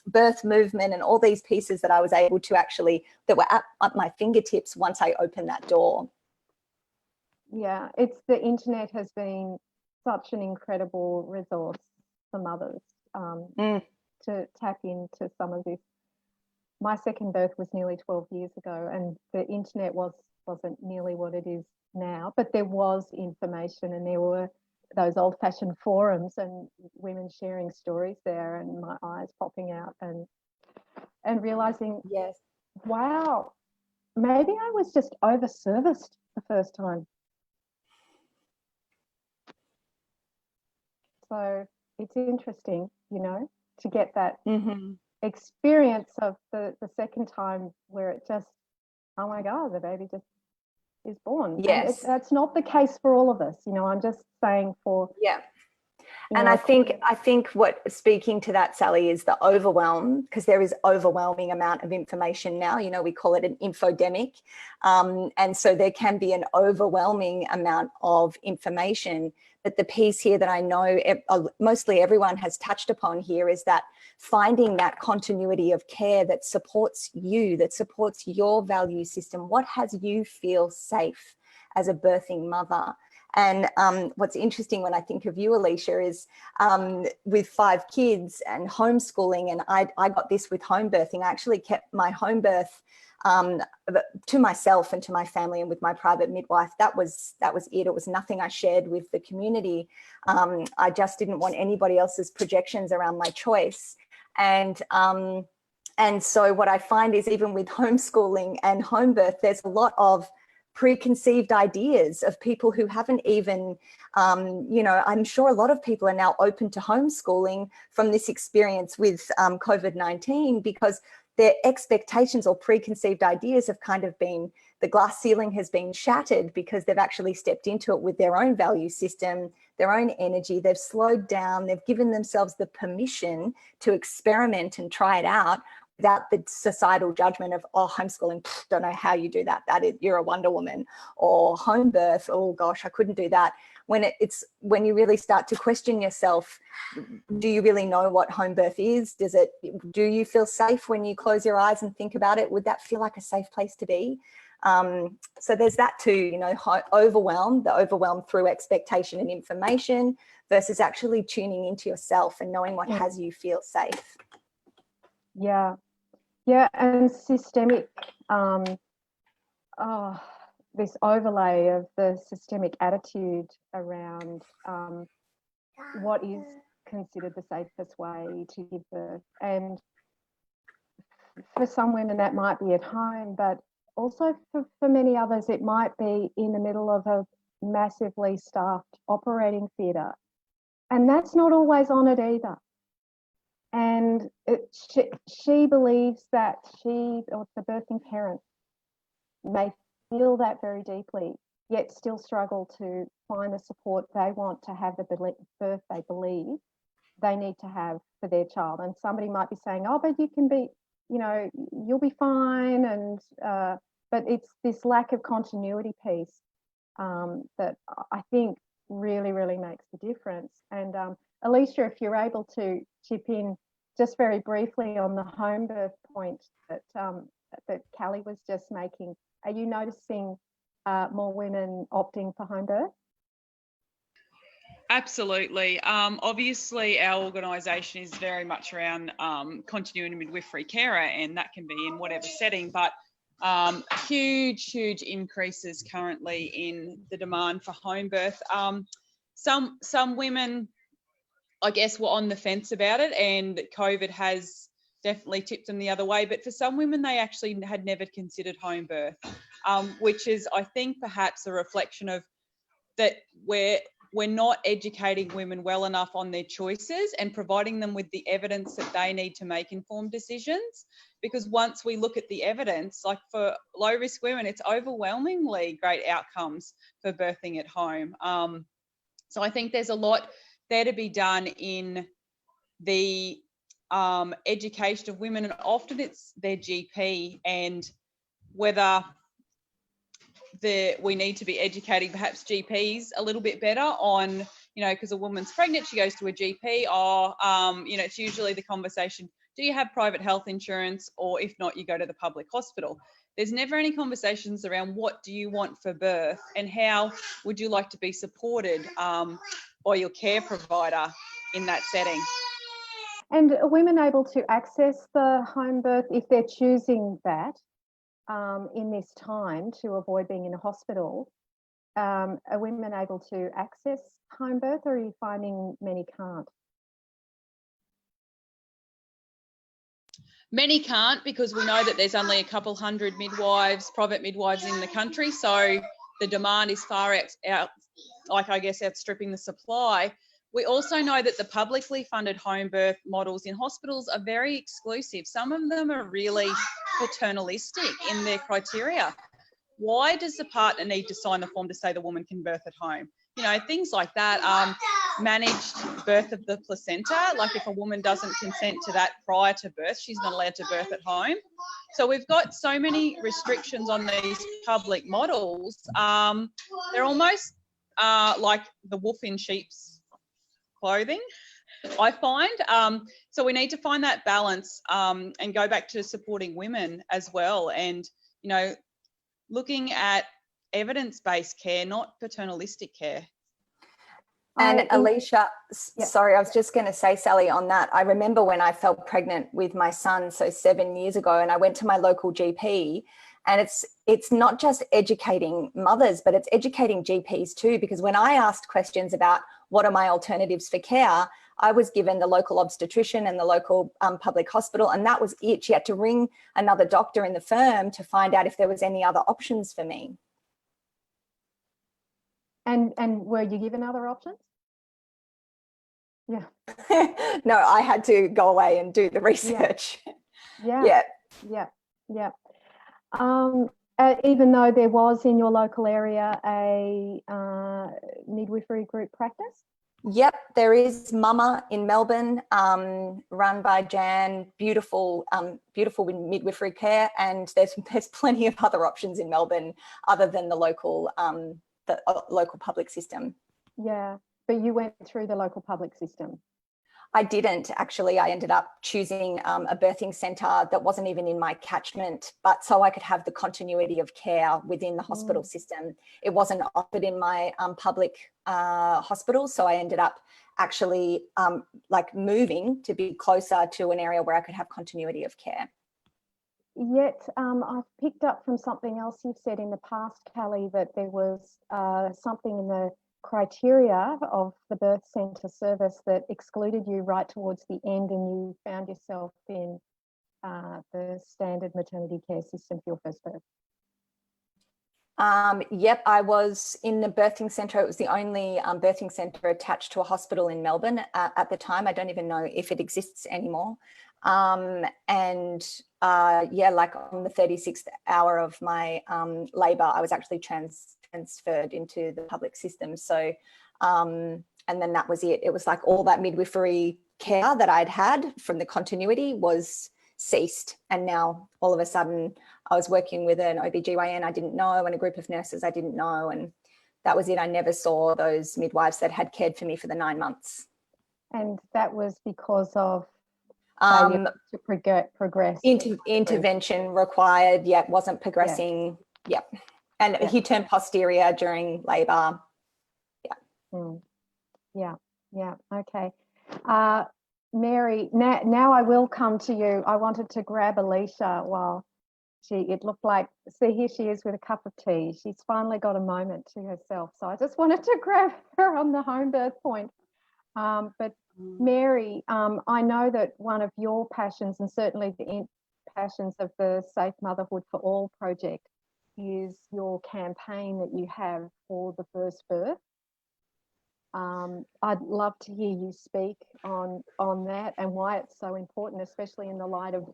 birth movement and all these pieces that I was able to that were at my fingertips once I opened that door. Yeah, the internet has been such an incredible resource for mothers to tap into some of this my second birth was nearly 12 years ago, and the internet wasn't nearly what it is now, but there was information, and there were those old-fashioned forums and women sharing stories there, and my eyes popping out and realizing, Yes. wow, maybe I was just over-serviced the first time. So it's interesting, you know, to get that experience of the second time where it just, oh my God, the baby just is born. Yes. That's not the case for all of us, you know. I'm just saying for and I think what, speaking to that, Sally, is the overwhelm, because there is overwhelming amount of information now. You know, we call it an infodemic, and so there can be an overwhelming amount of information. But the piece here that I know mostly everyone has touched upon here is that finding that continuity of care that supports you, that supports your value system. What has you feel safe as a birthing mother? And what's interesting when I think of you, Alicia, is with 5 kids and homeschooling, and I got this with home birthing. I actually kept my home birth to myself and to my family, and with my private midwife. That was it. It was nothing I shared with the community. I just didn't want anybody else's projections around my choice. And so what I find is, even with homeschooling and home birth, there's a lot of preconceived ideas of people who haven't even, you know, I'm sure a lot of people are now open to homeschooling from this experience with COVID-19, because their expectations or preconceived ideas have kind of been, the glass ceiling has been shattered, because they've actually stepped into it with their own value system, their own energy. They've slowed down, they've given themselves the permission to experiment and try it out without the societal judgment of, oh, homeschooling, don't know how you do that. You're a Wonder Woman. Or home birth, oh gosh, I couldn't do that. When you really start to question yourself, do you really know what home birth is? Do you feel safe when you close your eyes and think about it? Would that feel like a safe place to be? So there's that too, you know, the overwhelm through expectation and information versus actually tuning into yourself and knowing what has you feel safe. Yeah, and systemic, this overlay of the systemic attitude around what is considered the safest way to give birth. And for some women that might be at home, but also for many others it might be in the middle of a massively staffed operating theatre. And that's not always on it either. And she believes that she, or the birthing parent, may feel that very deeply, yet still struggle to find the support they want to have the birth they believe they need to have for their child. And somebody might be saying, oh, but you can be, you know, you'll be fine. And but it's this lack of continuity piece that I think really, really makes the difference. And Alicia, if you're able to chip in just very briefly on the home birth point that Callie was just making, are you noticing more women opting for home birth? Absolutely. Obviously, our organisation is very much around continuing midwifery carer, and that can be in whatever setting, but huge increases currently in the demand for home birth. Some women, I guess, were on the fence about it, and COVID has definitely tipped them the other way. But for some women, they actually had never considered home birth, which is, I think, perhaps a reflection of that we're not educating women well enough on their choices and providing them with the evidence that they need to make informed decisions. Because once we look at the evidence, like for low risk women, it's overwhelmingly great outcomes for birthing at home. So I think there's a lot there to be done in the education of women, and often it's their GP, and whether we need to be educating perhaps GPs a little bit better on, you know, because a woman's pregnant, she goes to a GP, or you know, it's usually the conversation, do you have private health insurance, or if not, you go to the public hospital. There's never any conversations around what do you want for birth and how would you like to be supported by your care provider in that setting. And are women able to access the home birth if they're choosing that in this time to avoid being in a hospital? Are women able to access home birth, or are you finding many can't? Many can't, because we know that there's only a couple hundred midwives, private midwives in the country. So the demand is far outstripping the supply. We also know that the publicly funded home birth models in hospitals are very exclusive. Some of them are really paternalistic in their criteria. Why does the partner need to sign the form to say the woman can birth at home? You know, things like that. Managed birth of the placenta, like if a woman doesn't consent to that prior to birth, she's not allowed to birth at home. So we've got so many restrictions on these public models. They're almost like the wolf in sheep's clothing, I find. So we need to find that balance and go back to supporting women as well, and, you know, looking at evidence-based care, not paternalistic care. And Alicia, sorry, I was just going to say, Sally, on that, I remember when I fell pregnant with my son, so 7 years ago, and I went to my local GP, and it's not just educating mothers, but it's educating GPs too, because when I asked questions about what are my alternatives for care, I was given the local obstetrician and the local public hospital, and that was it. She had to ring another doctor in the firm to find out if there was any other options for me. And were you given other options? Yeah. No, I had to go away and do the research. Yeah. Even though there was in your local area a midwifery group practice? Yep, there is Mama in Melbourne, run by Jan, beautiful midwifery care, and there's plenty of other options in Melbourne other than the local public system. Yeah, but you went through the local public system. I didn't actually. I ended up choosing a birthing centre that wasn't even in my catchment, but so I could have the continuity of care within the hospital system. It wasn't offered in my public hospital, so I ended up actually like moving to be closer to an area where I could have continuity of care. Yet I've picked up from something else you've said in the past, Callie, that there was something in the criteria of the birth centre service that excluded you right towards the end, and you found yourself in the standard maternity care system for your first birth. Yep, I was in the birthing centre. It was the only birthing centre attached to a hospital in Melbourne at the time. I don't even know if it exists anymore. Yeah, like on the 36th hour of my labour, I was actually transferred into the public system. So, and then that was it. It was like all that midwifery care that I'd had from the continuity was ceased. And now all of a sudden I was working with an OBGYN I didn't know and a group of nurses I didn't know. And that was it. I never saw those midwives that had cared for me for the 9 months. And that was because of to progress. Intervention required. Yeah, wasn't progressing. Yeah. Yep. And he turned posterior during labour. Yeah. Yeah. Okay. Mary, now I will come to you. I wanted to grab Alicia while it looked like, see, here she is with a cup of tea. She's finally got a moment to herself. So I just wanted to grab her on the home birth point. But Mary, I know that one of your passions, and certainly the passions of the Safe Motherhood for All project, is your campaign that you have for the first birth. I'd love to hear you speak on that and why it's so important, especially in the light of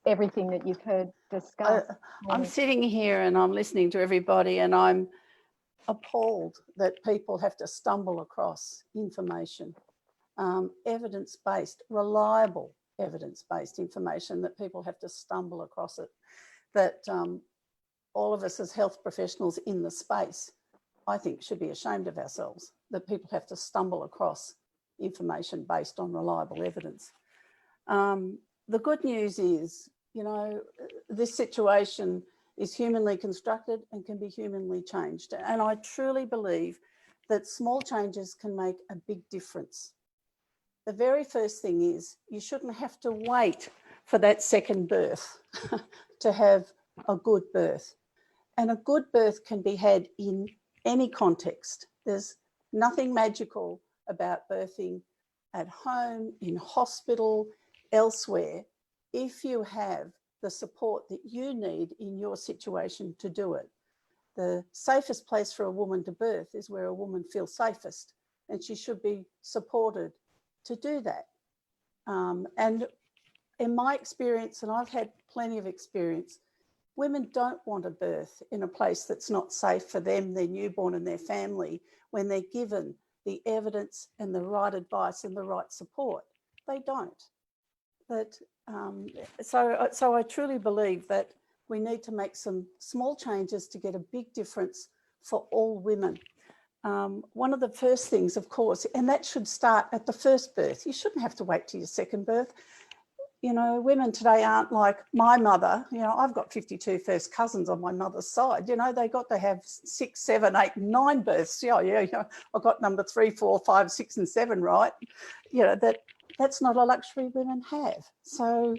everything that you've heard discussed. I'm sitting here and I'm listening to everybody, and I'm appalled that people have to stumble across information, evidence-based, reliable evidence-based information, that people have to stumble across it, that all of us as health professionals in the space, I think, should be ashamed of ourselves, that people have to stumble across information based on reliable evidence. The good news is, you know, this situation is humanly constructed and can be humanly changed. And I truly believe that small changes can make a big difference. the very first thing is you shouldn't have to wait for that second birth to have a good birth. And a good birth can be had in any context. There's nothing magical about birthing at home, in hospital, elsewhere, if you have the support that you need in your situation to do it. The safest place for a woman to birth is where a woman feels safest, and she should be supported to do that. And in my experience, and I've had plenty of experience, women don't want to birth in a place that's not safe for them, their newborn and their family, when they're given the evidence and the right advice and the right support. They don't. So I truly believe that we need to make some small changes to get a big difference for all women. One of the first things, of course, and that should start at the first birth. You shouldn't have to wait till your second birth. You know, women today aren't like my mother. You know, I've got 52 first cousins on my mother's side. You know, they got to have 6, 7, 8, 9 births. Yeah, you know, I got number 3, 4, 5, 6 and 7 right. You know, that's not a luxury women have. So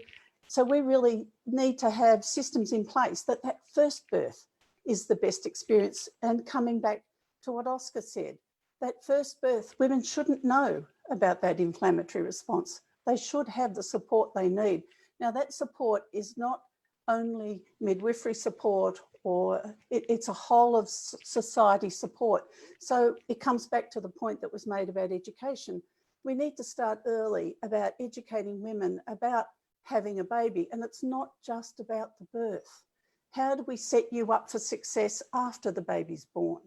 we really need to have systems in place that first birth is the best experience. And coming back to what Oscar said, that first birth, women shouldn't know about that inflammatory response. They should have the support they need. Now, that support is not only midwifery support, or it's a whole of society support. So it comes back to the point that was made about education. We need to start early about educating women about having a baby. And it's not just about the birth. How do we set you up for success after the baby's born?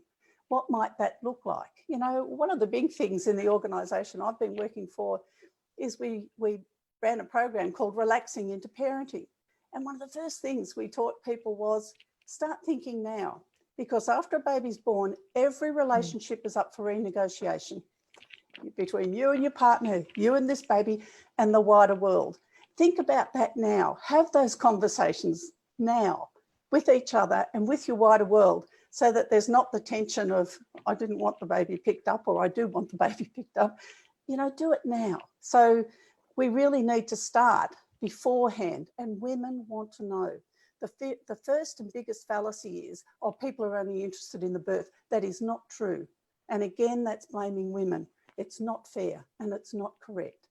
What might that look like? You know, one of the big things in the organisation I've been working for is we ran a program called Relaxing into Parenting. And one of the first things we taught people was start thinking now, because after a baby's born, every relationship is up for renegotiation between you and your partner, you and this baby, and the wider world. Think about that now. Have those conversations now with each other and with your wider world, so that there's not the tension of, I didn't want the baby picked up, or I do want the baby picked up. You know, do it now. So we really need to start beforehand, and women want to know. The first and biggest fallacy is, oh, people are only interested in the birth. That is not true. And again, that's blaming women. It's not fair and it's not correct.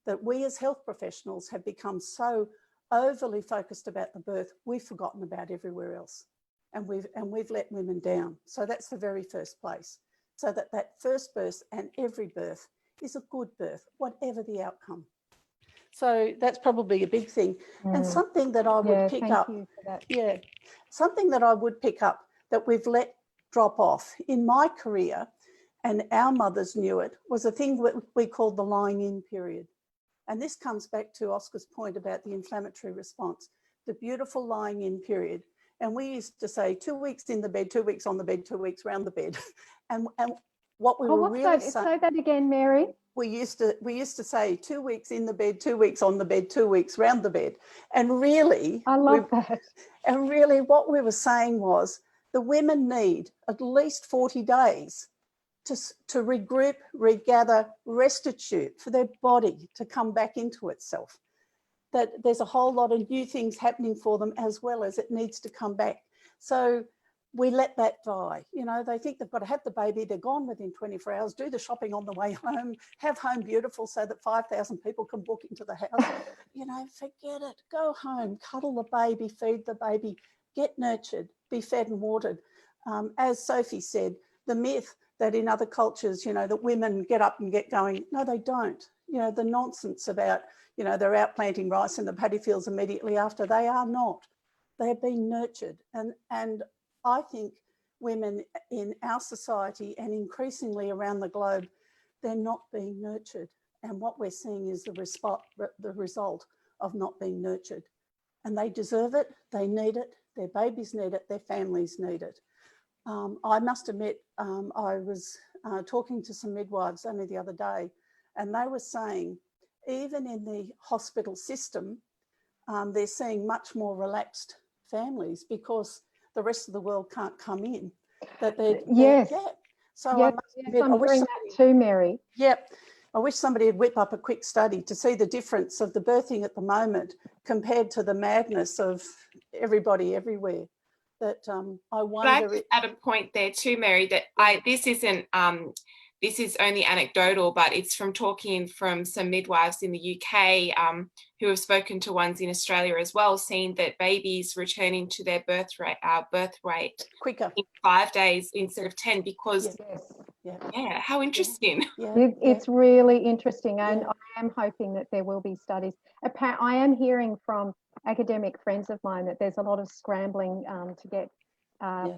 That we as health professionals have become so overly focused about the birth, we've forgotten about everywhere else. And we've let women down. So that's the very first place. So that first birth and every birth is a good birth, whatever the outcome. So that's probably a big thing. And something that I would pick up, something that I would pick up that we've let drop off in my career, and our mothers knew it, was a thing we called the lying in period. And this comes back to Oscar's point about the inflammatory response, the beautiful lying in period. And we used to say 2 weeks in the bed, 2 weeks on the bed, 2 weeks round the bed. and what we were really saying, say that again, Mary. we used to say 2 weeks in the bed, 2 weeks on the bed, 2 weeks round the bed. And really, I love that. And really what we were saying was the women need at least 40 days to regroup, regather, restitute, for their body to come back into itself. That there's a whole lot of new things happening for them, as well as it needs to come back. So we let that die. You know, they think they've got to have the baby, they're gone within 24 hours, do the shopping on the way home, have home beautiful so that 5,000 people can book into the house. You know, forget it. Go home, cuddle the baby, feed the baby, get nurtured, be fed and watered. As Sophie said, the myth that in other cultures, you know, that women get up and get going. No, they don't. You know, the nonsense about, you know, they're out planting rice in the paddy fields immediately after. They are not. They are being nurtured. And I think women in our society and increasingly around the globe, they're not being nurtured. And what we're seeing is the result of not being nurtured. And they deserve it, they need it, their babies need it, their families need it. I must admit, I was talking to some midwives only the other day, and they were saying, even in the hospital system, they're seeing much more relaxed families because the rest of the world can't come in. So yes, I must admit, I'm hearing that too, Mary. Yep. I wish somebody would whip up a quick study to see the difference of the birthing at the moment compared to the madness of everybody everywhere. That I wonder. But I add a point there too, Mary, that this isn't this is only anecdotal, but it's from talking from some midwives in the UK who have spoken to ones in Australia as well, seeing that babies returning to their birth rate quicker in 5 days instead of 10 because yeah, how interesting. It's really interesting, and I am hoping that there will be studies. I am hearing from academic friends of mine that there's a lot of scrambling to get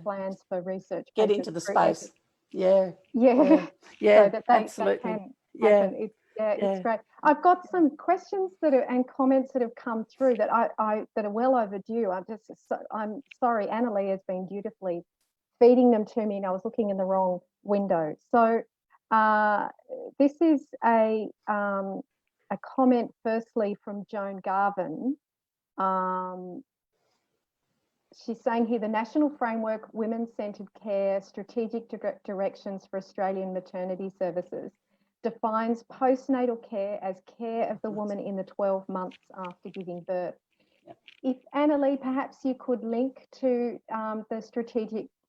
plans for research. Get into the space. So that absolutely. Can happen. It's great. I've got some questions and comments that have come through that that are well overdue. I'm sorry, Annalie has been dutifully feeding them to me, and I was looking in the wrong window. So this is a comment firstly from Joan Garvin. She's saying here, the National Framework Women-Centred Care Strategic Directions for Australian Maternity Services defines postnatal care as care of the woman in the 12 months after giving birth. If Annalie, perhaps you could link to the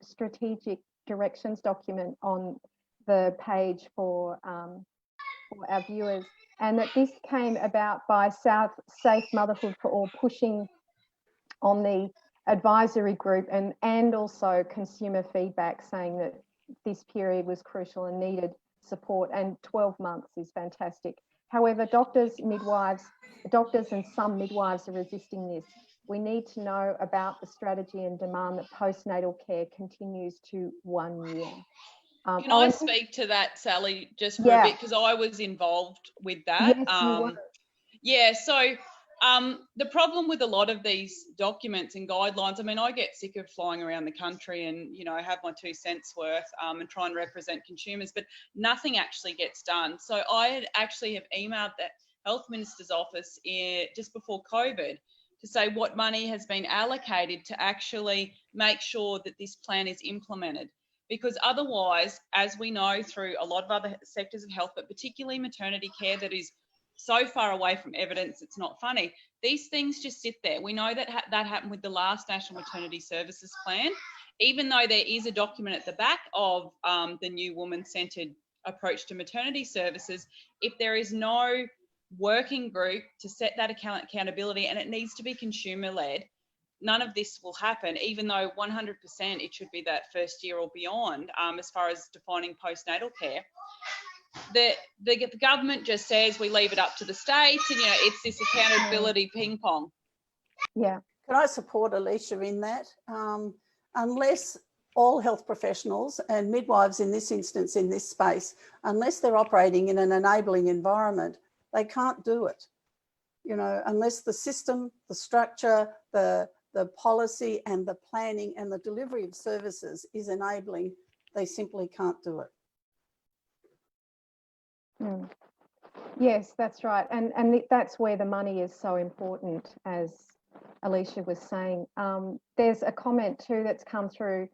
strategic directions document on the page for our viewers, and that this came about by Safe Motherhood for All pushing on the advisory group and also consumer feedback saying that this period was crucial and needed support, and 12 months is fantastic. However, doctors and some midwives are resisting this. We need to know about the strategy and demand that postnatal care continues to 1 year. Can I speak to that, Sally, just for a bit, because I was involved with that. Yes, you were. Yeah, so the problem with a lot of these documents and guidelines, I mean, I get sick of flying around the country and, you know, have my 2 cents worth and try and represent consumers, but nothing actually gets done. So I actually have emailed the Health Minister's office just before COVID to say what money has been allocated to actually make sure that this plan is implemented. Because otherwise, as we know through a lot of other sectors of health, but particularly maternity care that is so far away from evidence, it's not funny. These things just sit there. We know that that happened with the last National Maternity Services Plan, even though there is a document at the back of the new woman-centred approach to maternity services. If there is no working group to set that accountability, and it needs to be consumer-led, none of this will happen, even though 100% it should be that first year or beyond as far as defining postnatal care. The government just says we leave it up to the states, and, you know, it's this accountability ping pong. Yeah. Can I support Alicia in that? Unless all health professionals and midwives in this instance, in this space, unless they're operating in an enabling environment, they can't do it. You know, unless the system, the structure, the policy and the planning and the delivery of services is enabling, they simply can't do it. Yes, that's right. And that's where the money is so important, as Alicia was saying. There's a comment too that's come through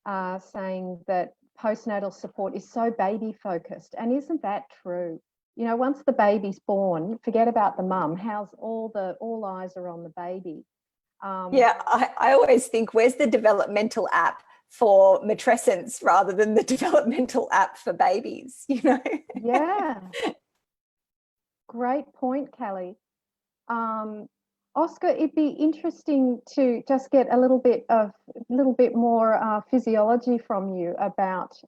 saying that postnatal support is so baby focused. And isn't that true? You know, once the baby's born, forget about the mum. All eyes are on the baby. I always think, where's the developmental app for matrescence rather than the developmental app for babies, you know? Yeah. Great point, Kelly. Oscar, it'd be interesting to just get a little bit more physiology from you about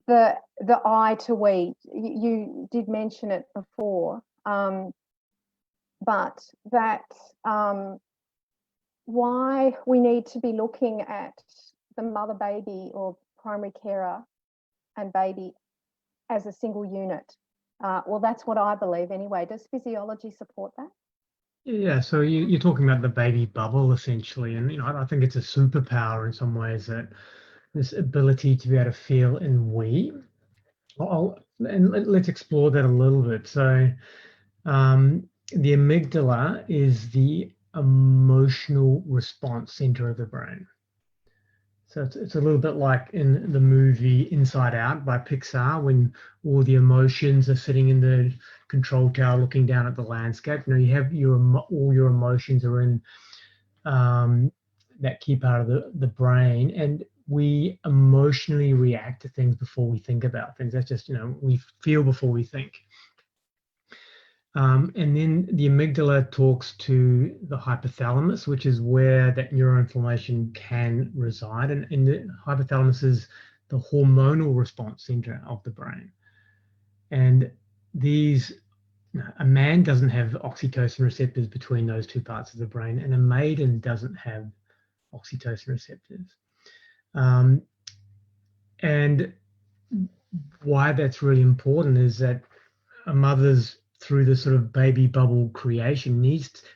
the I to we. You did mention it before, but that why we need to be looking at the mother baby or primary carer and baby as a single unit. Well, that's what I believe anyway. Does physiology support that? Yeah, so you're talking about the baby bubble essentially, and, you know, I think it's a superpower in some ways, that this ability to be able to feel in we. Let's explore that a little bit. So the amygdala is the emotional response center of the brain. So it's a little bit like in the movie Inside Out by Pixar, when all the emotions are sitting in the control tower looking down at the landscape. You know, you have all your emotions are in that key part of the brain, and we emotionally react to things before we think about things. That's just, you know, we feel before we think. And then the amygdala talks to the hypothalamus, which is where that neuroinflammation can reside. And the hypothalamus is the hormonal response center of the brain. And a man doesn't have oxytocin receptors between those two parts of the brain, and a maiden doesn't have oxytocin receptors. And why that's really important is that a mother's, through the sort of baby bubble creation,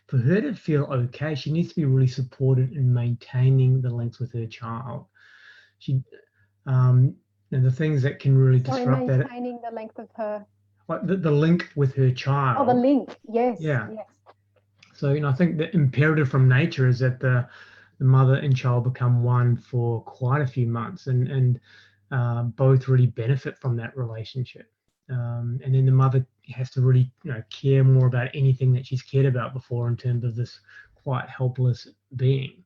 for her to feel okay, she needs to be really supported in maintaining the links with her child. And the things that can really disrupt that. Maintaining the length of her. Like the link with her child. Oh, the link, yes. Yeah. Yes. So, you know, I think the imperative from nature is that the mother and child become one for quite a few months, and both really benefit from that relationship. And then the mother has to really, you know, care more about anything that she's cared about before in terms of this quite helpless being.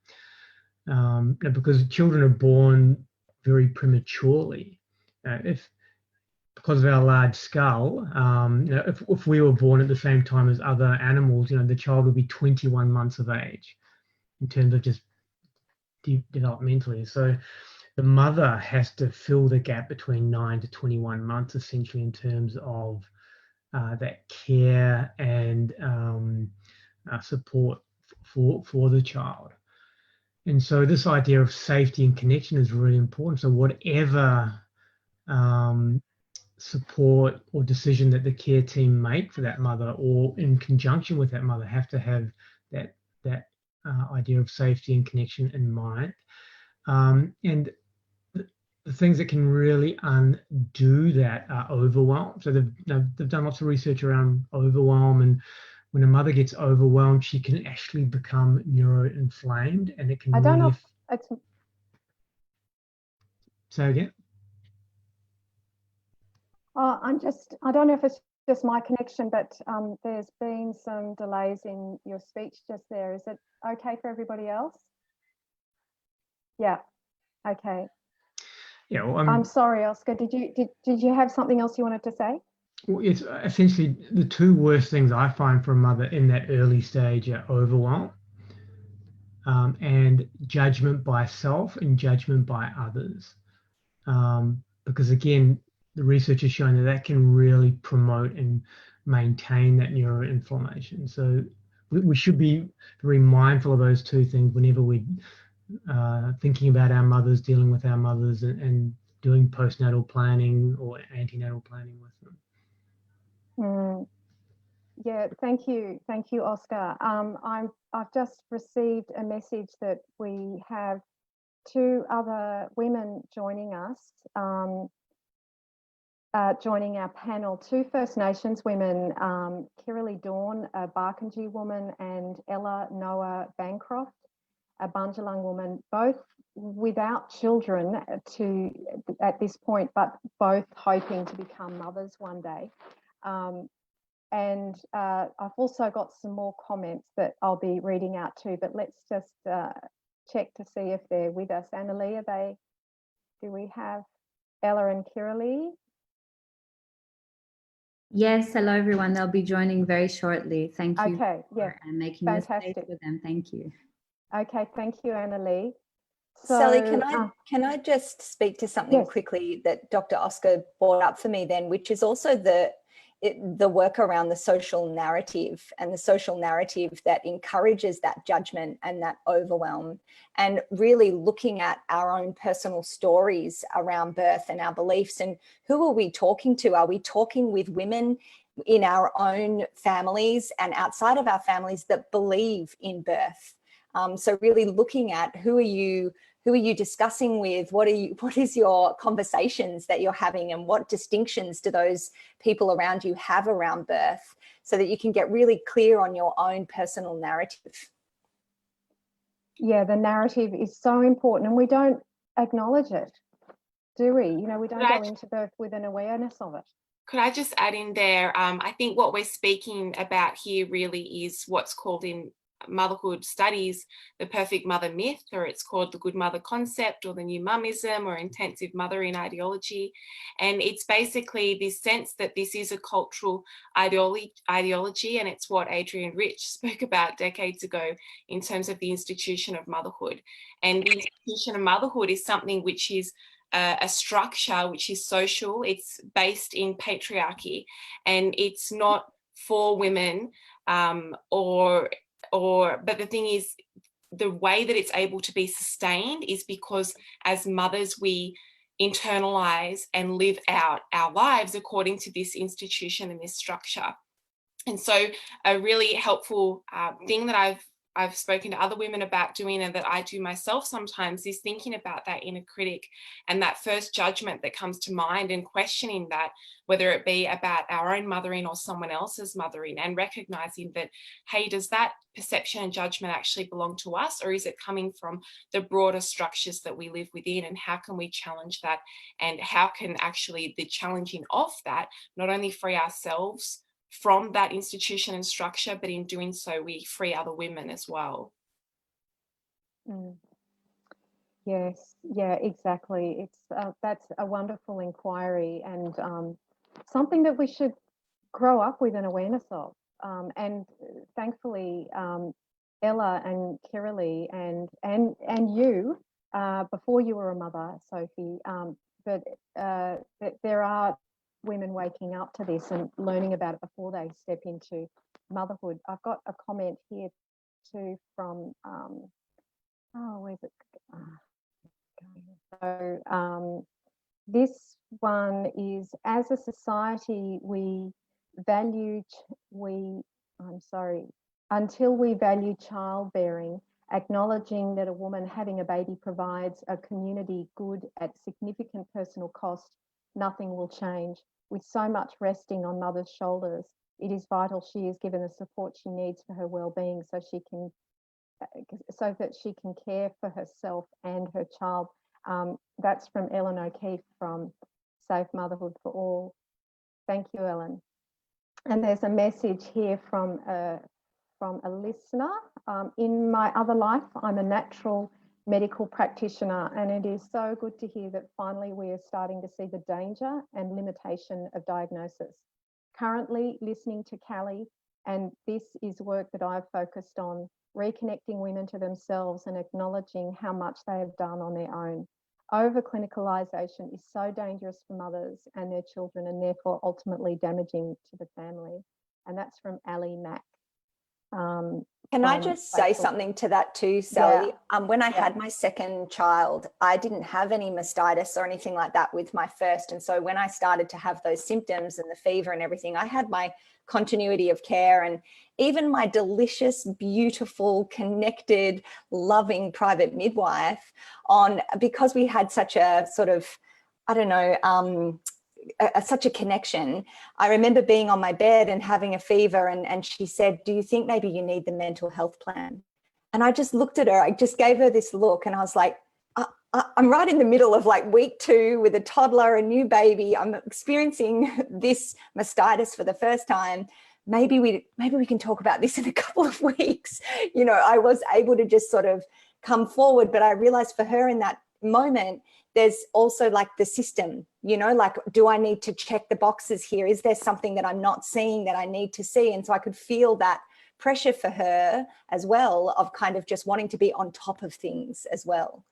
Because children are born very prematurely. Because of our large skull, you know, if we were born at the same time as other animals, you know, the child would be 21 months of age in terms of just developmentally. So the mother has to fill the gap between 9 to 21 months, essentially, in terms of that care and support for the child. And so this idea of safety and connection is really important. So whatever support or decision that the care team make for that mother, or in conjunction with that mother, have to have that idea of safety and connection in mind. And the things that can really undo that are overwhelm. So they've done lots of research around overwhelm, and when a mother gets overwhelmed, she can actually become neuroinflamed, and it can I don't really... know if it's... Say again? I don't know if it's just my connection, but there's been some delays in your speech just there. Is it okay for everybody else? Yeah, okay. Yeah, well, I'm sorry, Oscar. Did you have something else you wanted to say? Well, it's essentially the two worst things I find for a mother in that early stage are overwhelm and judgment by self and judgment by others. Because again, the research has shown that can really promote and maintain that neuroinflammation. So we should be very mindful of those two things whenever we're thinking about our mothers, dealing with our mothers, and doing postnatal planning or antenatal planning with them. Yeah, thank you, Oscar. I've just received a message that we have two other women joining us, joining our panel. Two First Nations women, Kiralee Dawn, a Barkindji woman, and Ella Noah Bancroft, a Bundjalung woman, both without children at this point, but both hoping to become mothers one day. And I've also got some more comments that I'll be reading out too, but let's just check to see if they're with us. Annalee, do we have Ella and Kiralee? Yes, hello everyone. They'll be joining very shortly. Thank you for making this space for them. Thank you. Okay, thank you, Annalee. So, Sally, can I just speak to something quickly that Dr. Oscar brought up for me then, which is also the work around the social narrative, and the social narrative that encourages that judgment and that overwhelm, and really looking at our own personal stories around birth and our beliefs, and who are we talking to? Are we talking with women in our own families and outside of our families that believe in birth? So really looking at who are you discussing with, what is your conversations that you're having, and what distinctions do those people around you have around birth, so that you can get really clear on your own personal narrative. Yeah, the narrative is so important, and we don't acknowledge it, do we? You know, we don't Could I go into birth with an awareness of it. Could I just add in there, I think what we're speaking about here really is what's called in motherhood studies the perfect mother myth, or it's called the good mother concept, or the new mumism, or intensive mothering ideology. And it's basically this sense that this is a cultural ideology, and it's what Adrienne Rich spoke about decades ago in terms of the institution of motherhood. And the institution of motherhood is something which is a structure which is social. It's based in patriarchy, and it's not for women, but the thing is, the way that it's able to be sustained is because as mothers we internalize and live out our lives according to this institution and this structure. And so a really helpful thing that I've spoken to other women about doing, and that I do myself sometimes, is thinking about that inner critic and that first judgment that comes to mind, and questioning that, whether it be about our own mothering or someone else's mothering, and recognizing that, hey, does that perception and judgment actually belong to us, or is it coming from the broader structures that we live within, and how can we challenge that, and how can actually the challenging of that not only free ourselves from that institution and structure, but in doing so we free other women as well. Yes, yeah, exactly. It's that's a wonderful inquiry, and something that we should grow up with an awareness of. And thankfully, Ella and Kiralee and you, before you were a mother, Sophie, but there are women waking up to this and learning about it before they step into motherhood. I've got a comment here too from where's it? So this one is, as a society, until we value childbearing, acknowledging that a woman having a baby provides a community good at significant personal cost, nothing will change. With so much resting on mother's shoulders, it is vital she is given the support she needs for her well-being, so that she can care for herself and her child. That's from Ellen O'Keefe from Safe Motherhood for All. Thank you, Ellen. And there's a message here from a listener. In my other life, I'm a natural medical practitioner, and it is so good to hear that finally we are starting to see the danger and limitation of diagnosis. Currently listening to Callie, and this is work that I've focused on, reconnecting women to themselves and acknowledging how much they have done on their own. Over-clinicalisation is so dangerous for mothers and their children, and therefore ultimately damaging to the family. And that's from Ali Mack. Can I just say something to that too, Sally? Yeah. When I had my second child, I didn't have any mastitis or anything like that with my first. And so when I started to have those symptoms and the fever and everything, I had my continuity of care, and even my delicious, beautiful, connected, loving private midwife on, because we had such a sort of, I don't know, such a connection. I remember being on my bed and having a fever, and she said, do you think maybe you need the mental health plan? And I just looked at her, I just gave her this look, and I was like, I'm right in the middle of like week 2 with a toddler, a new baby. I'm experiencing this mastitis for the first time. Maybe we can talk about this in a couple of weeks. You know, I was able to just sort of come forward, but I realized for her in that moment, there's also like the system, you know, like, do I need to check the boxes here? Is there something that I'm not seeing that I need to see? And so I could feel that pressure for her as well, of kind of just wanting to be on top of things as well.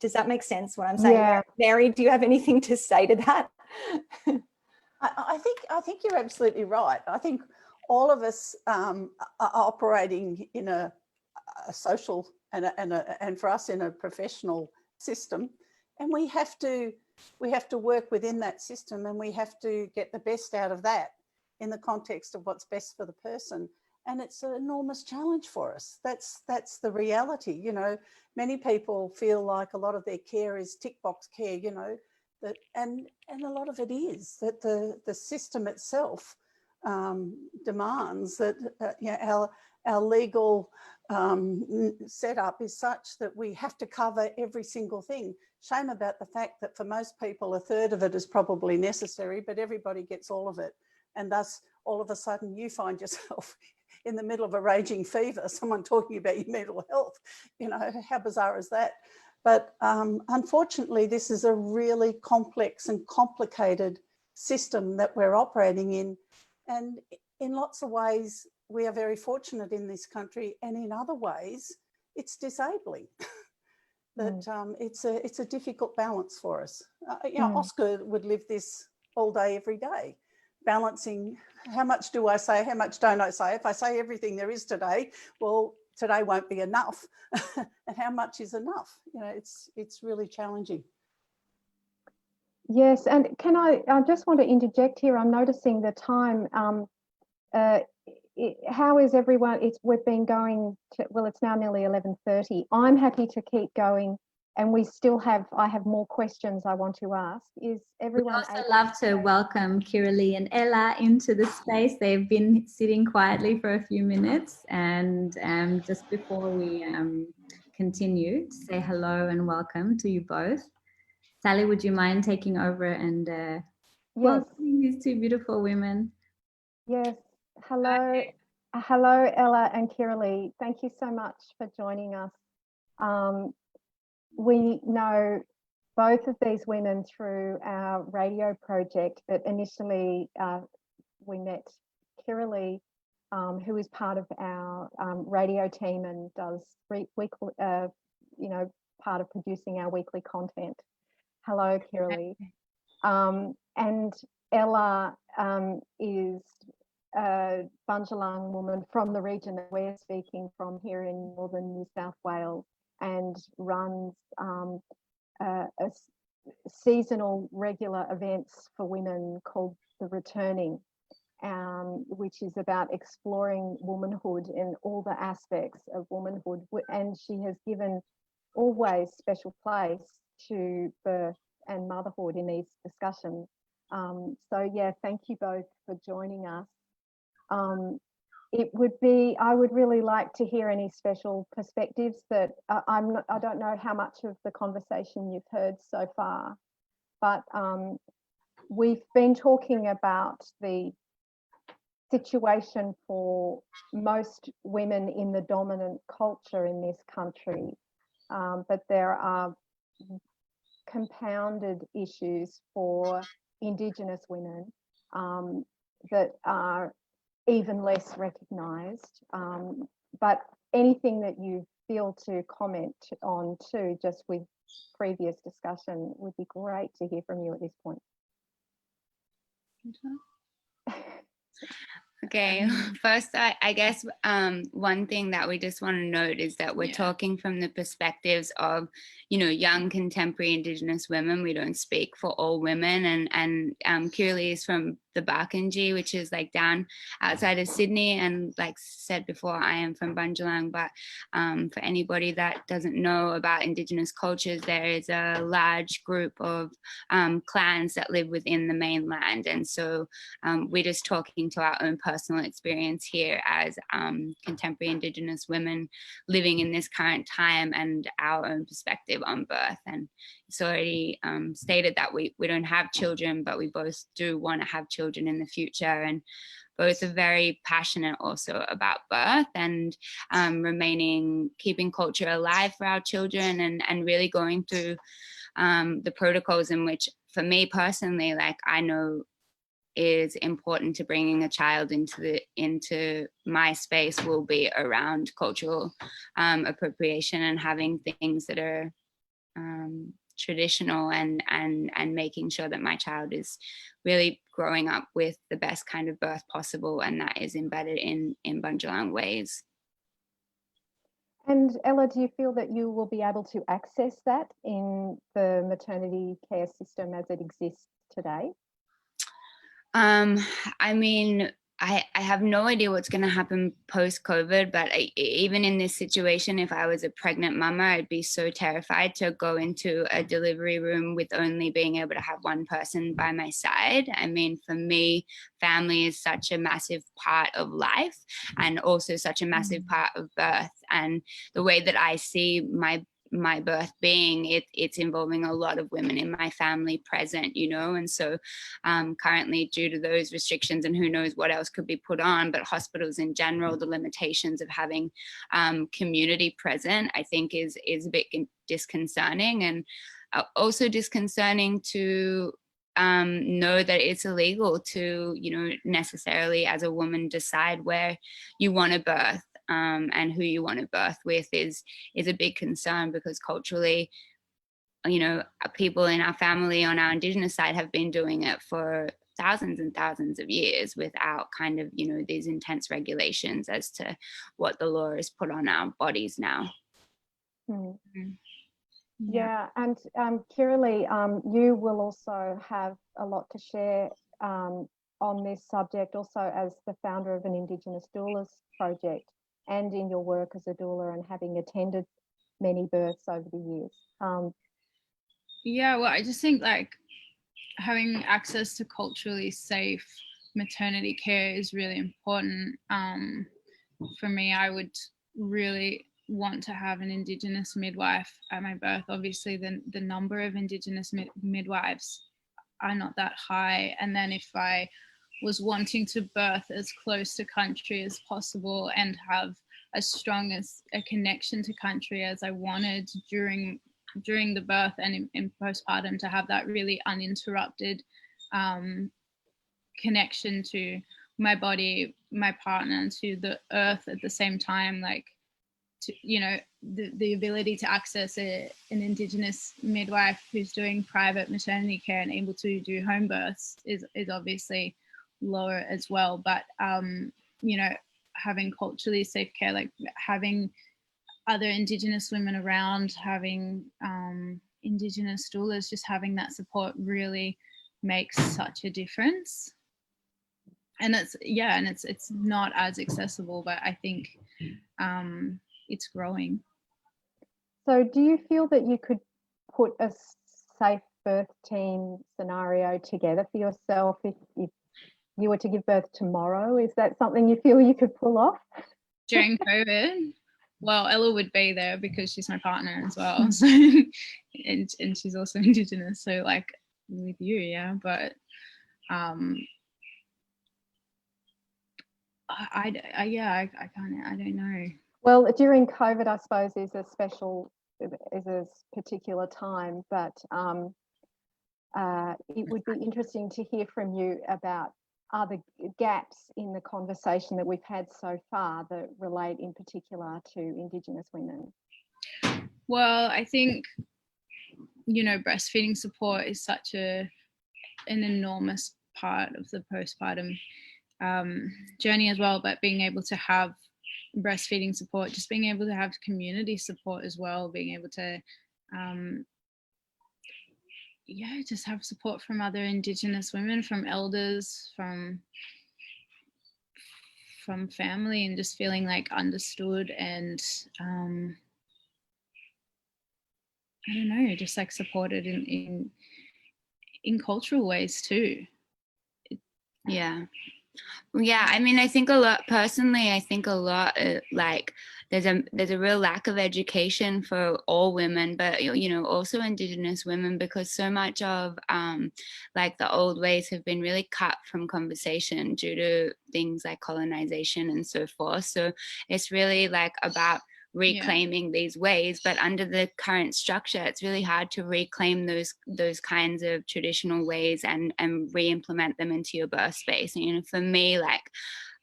Does that make sense what I'm saying? Yeah. Mary, do you have anything to say to that? I think you're absolutely right. I think all of us are operating in a social and for us in a professional system, and we have to work within that system, and we have to get the best out of that in the context of what's best for the person. And it's an enormous challenge for us. That's the reality. You know, many people feel like a lot of their care is tick box care, you know, that and a lot of it is that the system itself demands that you know, our legal setup is such that we have to cover every single thing shame about the fact that for most people, a third of it is probably necessary, but everybody gets all of it. And thus, all of a sudden, you find yourself in the middle of a raging fever, someone talking about your mental health. You know, how bizarre is that? But unfortunately, this is a really complex and complicated system that we're operating in. And in lots of ways, we are very fortunate in this country, and in other ways, it's disabling. That it's a difficult balance for us. You know, Oscar would live this all day, every day, balancing how much do I say, how much don't I say. If I say everything there is today, well, today won't be enough. And how much is enough? You know, it's really challenging. Yes, and can I just want to interject here. I'm noticing the time. How is everyone? We've been going to, well, it's now nearly 11:30. I'm happy to keep going, and I have more questions I want to ask. Is everyone? We'd also love to welcome Kiralee and Ella into the space. They've been sitting quietly for a few minutes, and just before we continue, to say hello and welcome to you both. Sally, would you mind taking over and welcoming these two beautiful women? Yes. Hello. Hello, Ella and Kiralee. Thank you so much for joining us. We know both of these women through our radio project, but initially we met Kiralee, who is part of our radio team and does weekly, part of producing our weekly content. Hello, Kiralee. And Ella is a Bundjalung woman from the region that we're speaking from here in northern New South Wales, and runs seasonal regular events for women called The Returning, which is about exploring womanhood in all the aspects of womanhood. And she has given always special place to birth and motherhood in these discussions. So yeah, thank you both for joining us. I would really like to hear any special perspectives that I don't know how much of the conversation you've heard so far, but we've been talking about the situation for most women in the dominant culture in this country, but there are compounded issues for Indigenous women that are even less recognised. But anything that you feel to comment on too, just with previous discussion, would be great to hear from you at this point. Okay, first, I guess one thing that we just want to note is that we're talking from the perspectives of, young contemporary Indigenous women. We don't speak for all women, and Kiralee is from the Barkindji, which is like down outside of Sydney, and like said before, I am from Bundjalung. But for anybody that doesn't know about Indigenous cultures, there is a large group of clans that live within the mainland, and so we're just talking to our own personal experience here as contemporary Indigenous women living in this current time, and our own perspective on birth. And it's already stated that we don't have children, but we both do want to have children in the future, and both are very passionate also about birth and keeping culture alive for our children, and really going through the protocols in which, for me personally, like I know is important to bringing a child into my space will be around cultural appropriation and having things that are traditional, and making sure that my child is really growing up with the best kind of birth possible, and that is embedded in Bundjalung ways. And Ella, do you feel that you will be able to access that in the maternity care system as it exists today? I mean, I have no idea what's going to happen post-COVID, but even in this situation, if I was a pregnant mama, I'd be so terrified to go into a delivery room with only being able to have one person by my side. I mean, for me, family is such a massive part of life, and also such a massive part of birth. And the way that I see my my birth being, it's involving a lot of women in my family present, you know. And so currently, due to those restrictions, and who knows what else could be put on, but hospitals in general, the limitations of having community present, I think is a bit disconcerting, and also disconcerting to know that it's illegal to, you know, necessarily as a woman decide where you want to birth. And who you want to birth with is a big concern, because culturally, you know, people in our family on our Indigenous side have been doing it for thousands and thousands of years without kind of, you know, these intense regulations as to what the law has put on our bodies now. Yeah, and Kiralee, you will also have a lot to share on this subject, also as the founder of an Indigenous doulas project, and in your work as a doula and having attended many births over the years. Yeah, well, I just think like having access to culturally safe maternity care is really important. For me, I would really want to have an Indigenous midwife at my birth. Obviously, the number of Indigenous midwives are not that high. And then if I was wanting to birth as close to country as possible and have as strong as a connection to country as I wanted during the birth and in postpartum, to have that really uninterrupted connection to my body, my partner, and to the earth at the same time, like, to, you know, the ability to access an Indigenous midwife who's doing private maternity care and able to do home births is obviously lower as well. But you know, having culturally safe care, like having other Indigenous women around, having Indigenous doulas, just having that support really makes such a difference. And it's not as accessible, but I think it's growing. So do you feel that you could put a safe birth team scenario together for yourself if you were to give birth tomorrow? Is that something you feel you could pull off? During COVID? Well, Ella would be there because she's my partner as well. So, and she's also Indigenous. So like with you, yeah. But I don't know. Well, during COVID, I suppose is a particular time, but it would be interesting to hear from you about other gaps in the conversation that we've had so far that relate in particular to Indigenous women. Well, I think, you know, breastfeeding support is such an enormous part of the postpartum journey as well, but being able to have breastfeeding support, just being able to have community support as well, being able to just have support from other Indigenous women, from elders, from family, and just feeling like understood and I don't know, just like supported in cultural ways too. Yeah. I mean, I think a lot, personally, like there's a real lack of education for all women, but, you know, also Indigenous women, because so much of like the old ways have been really cut from conversation due to things like colonization and so forth. So it's really like about reclaiming these ways, but under the current structure, it's really hard to reclaim those kinds of traditional ways and re-implement them into your birth space. And, you know, for me, like,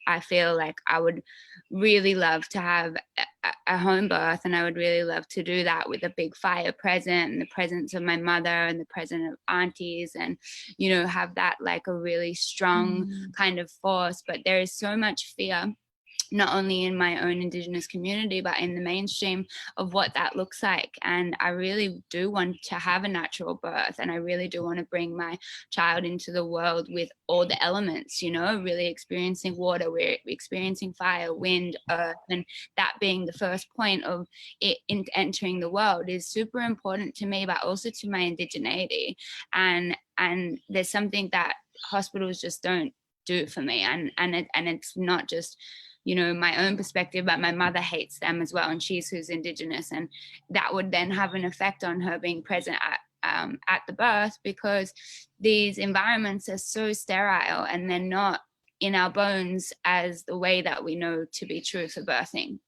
I feel like I would really love to have a home birth, and I would really love to do that with a big fire present and the presence of my mother and the presence of aunties, and, you know, have that like a really strong kind of force. But there is so much fear, not only in my own Indigenous community, but in the mainstream, of what that looks like. And I really do want to have a natural birth, and I really do want to bring my child into the world with all the elements, you know, really experiencing water, we're experiencing fire, wind, earth, and that being the first point of it in entering the world is super important to me, but also to my indigeneity. And there's something that hospitals just don't do for me, and it's not just you know, my own perspective, but my mother hates them as well, and she's who's Indigenous, and that would then have an effect on her being present at the birth, because these environments are so sterile and they're not in our bones as the way that we know to be true for birthing.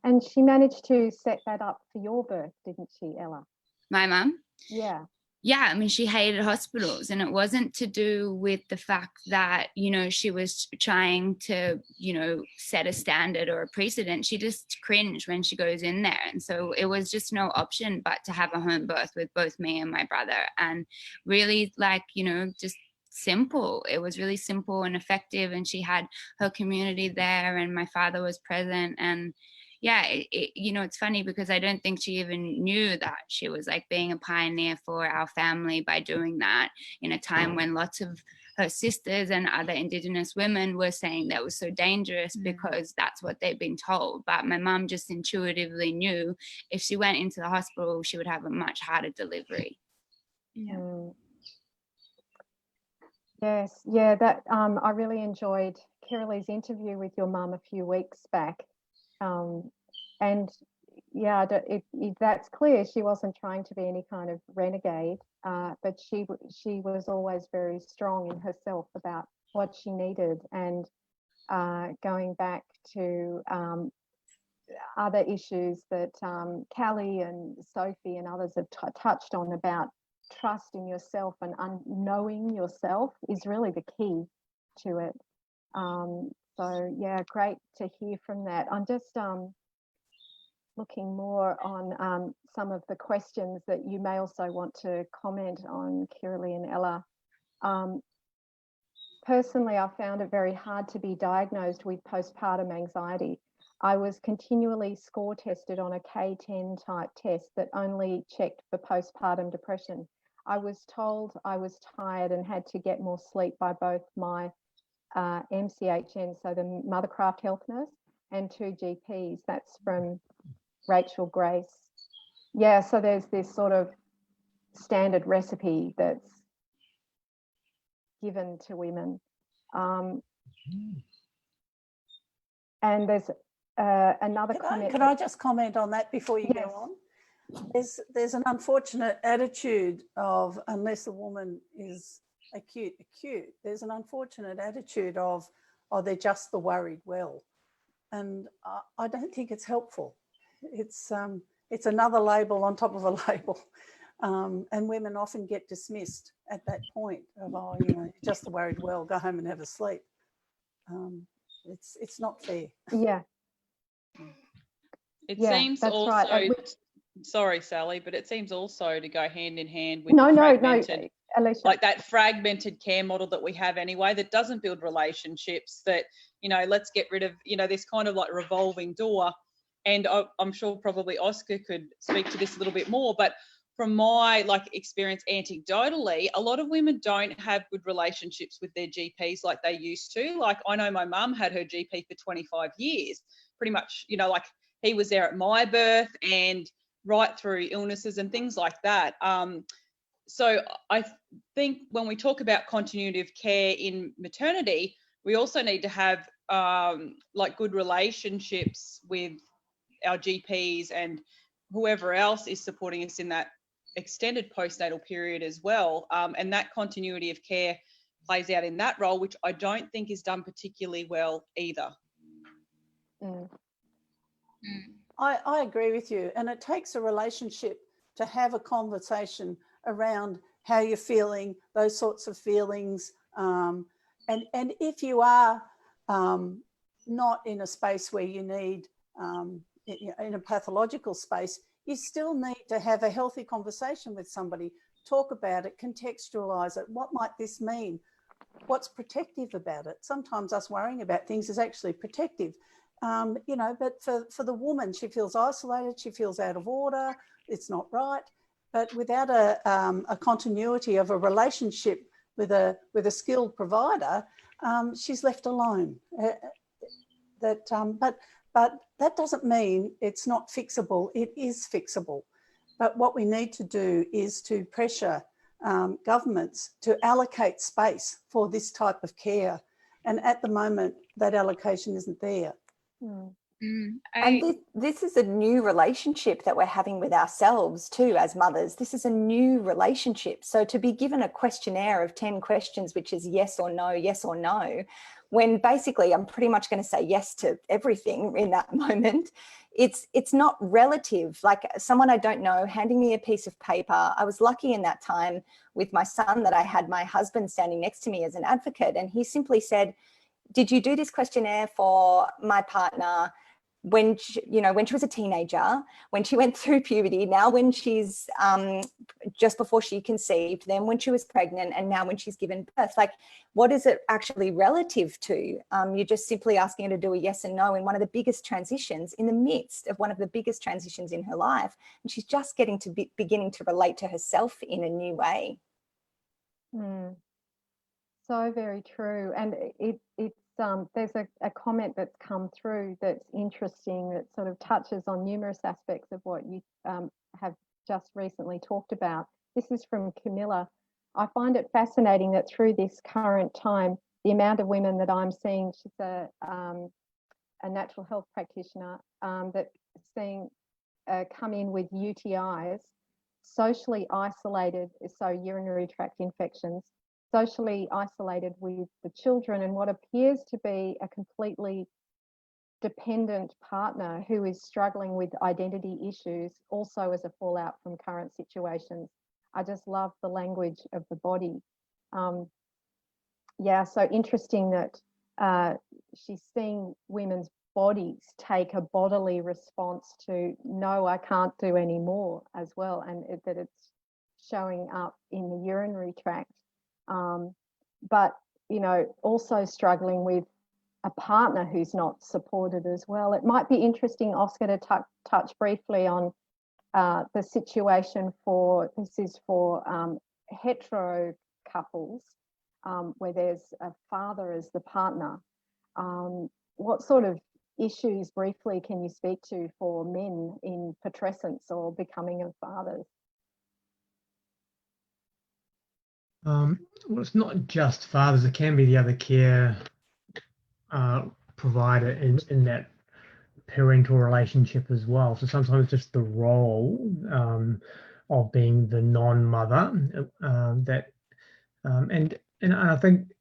And she managed to set that up for your birth, didn't she, Ella? My mum? Yeah. Yeah, I mean, she hated hospitals, and it wasn't to do with the fact that, you know, she was trying to, you know, set a standard or a precedent. She just cringed when she goes in there. And so it was just no option but to have a home birth with both me and my brother. And really, like, you know, just simple. It was really simple and effective. And she had her community there, and my father was present. And yeah, you know, it's funny because I don't think she even knew that she was like being a pioneer for our family by doing that in a time when lots of her sisters and other Indigenous women were saying that was so dangerous because that's what they've been told. But my mum just intuitively knew if she went into the hospital, she would have a much harder delivery. Yeah. Yes, yeah, that I really enjoyed Kirileigh's interview with your mum a few weeks back. And yeah, that's clear. She wasn't trying to be any kind of renegade, but she was always very strong in herself about what she needed. And going back to other issues that Callie and Sophie and others have touched on about trust in yourself and knowing yourself is really the key to it. So yeah, great to hear from that. I'm just looking more on some of the questions that you may also want to comment on, Kirileigh and Ella. Personally, I found it very hard to be diagnosed with postpartum anxiety. I was continually score tested on a K10 type test that only checked for postpartum depression. I was told I was tired and had to get more sleep by both my MCHN, so the Mothercraft health nurse, and 2 GPs. That's from Rachel Grace. Yeah, so there's this sort of standard recipe that's given to women. And there's another comment. Can I just comment on that before you go on? There's an unfortunate attitude of, unless a woman is acute, there's an unfortunate attitude of, oh, they're just the worried well. And I don't think it's helpful. It's another label on top of a label. And women often get dismissed at that point of, oh, you know, just the worried well, go home and have a sleep. It's not fair. Yeah. It seems also, right. Sorry, Sally, but it seems also to go hand in hand with fragmented, Alicia. like that fragmented care model that we have anyway, that doesn't build relationships, that, you know, let's get rid of, you know, this kind of like revolving door. And I'm sure probably Oscar could speak to this a little bit more, but from my like experience anecdotally, a lot of women don't have good relationships with their GPs like they used to. Like I know my mum had her GP for 25 years, pretty much, you know, like he was there at my birth and right through illnesses and things like that. So I think when we talk about continuity of care in maternity, we also need to have like good relationships with our GPs and whoever else is supporting us in that extended postnatal period as well. And that continuity of care plays out in that role, which I don't think is done particularly well either. I agree with you. And it takes a relationship to have a conversation around how you're feeling, those sorts of feelings. And if you are not in a space where you need, in a pathological space, you still need to have a healthy conversation with somebody, talk about it, contextualize it. What might this mean? What's protective about it? Sometimes us worrying about things is actually protective. You know, but for the woman, she feels isolated, she feels out of order, it's not right. But without a continuity of a relationship with a skilled provider, she's left alone. But that doesn't mean it's not fixable. It is fixable. But what we need to do is to pressure governments to allocate space for this type of care. And at the moment, that allocation isn't there. And this is a new relationship that we're having with ourselves too as mothers. This is a new relationship. So to be given a questionnaire of 10 questions, which is yes or no, when basically I'm pretty much going to say yes to everything in that moment, it's not relative. Like someone I don't know handing me a piece of paper. I was lucky in that time with my son that I had my husband standing next to me as an advocate, and he simply said, did you do this questionnaire for my partner when she was a teenager, when she went through puberty, now when she's just before she conceived, then when she was pregnant, and now when she's given birth? Like, what is it actually relative to? You're just simply asking her to do a yes and no in one of the biggest transitions, in the midst of one of the biggest transitions in her life. And she's just getting to beginning to relate to herself in a new way. So very true. And it's there's a comment that's come through that's interesting, that sort of touches on numerous aspects of what you have just recently talked about. This is from Camilla. I find it fascinating that through this current time, the amount of women that I'm seeing, she's a natural health practitioner, that seeing come in with UTIs, socially isolated, so urinary tract infections, socially isolated with the children, and what appears to be a completely dependent partner who is struggling with identity issues, also as a fallout from current situations. I just love the language of the body. Yeah, so interesting that she's seeing women's bodies take a bodily response to, no, I can't do any more as well, and that it's showing up in the urinary tract. But, also struggling with a partner who's not supported as well. It might be interesting, Oscar, to touch briefly on the situation for hetero couples where there's a father as the partner. What sort of issues briefly can you speak to for men in putrescence or becoming of fathers? Well, it's not just fathers, it can be the other care provider in that parental relationship as well. So sometimes just the role of being the non-mother and I think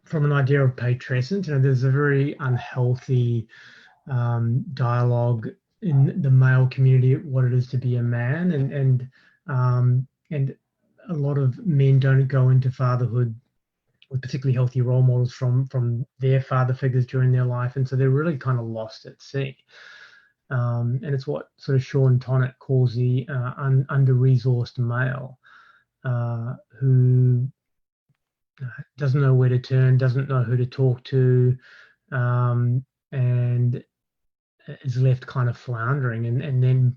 from an idea of putrescence, there's a very unhealthy dialogue in the male community what it is to be a man, and a lot of men don't go into fatherhood with particularly healthy role models from their father figures during their life, and so they're really kind of lost at sea. And it's what sort of Sean Tonnett calls the under-resourced male, who doesn't know where to turn, doesn't know who to talk to, and is left kind of floundering, and then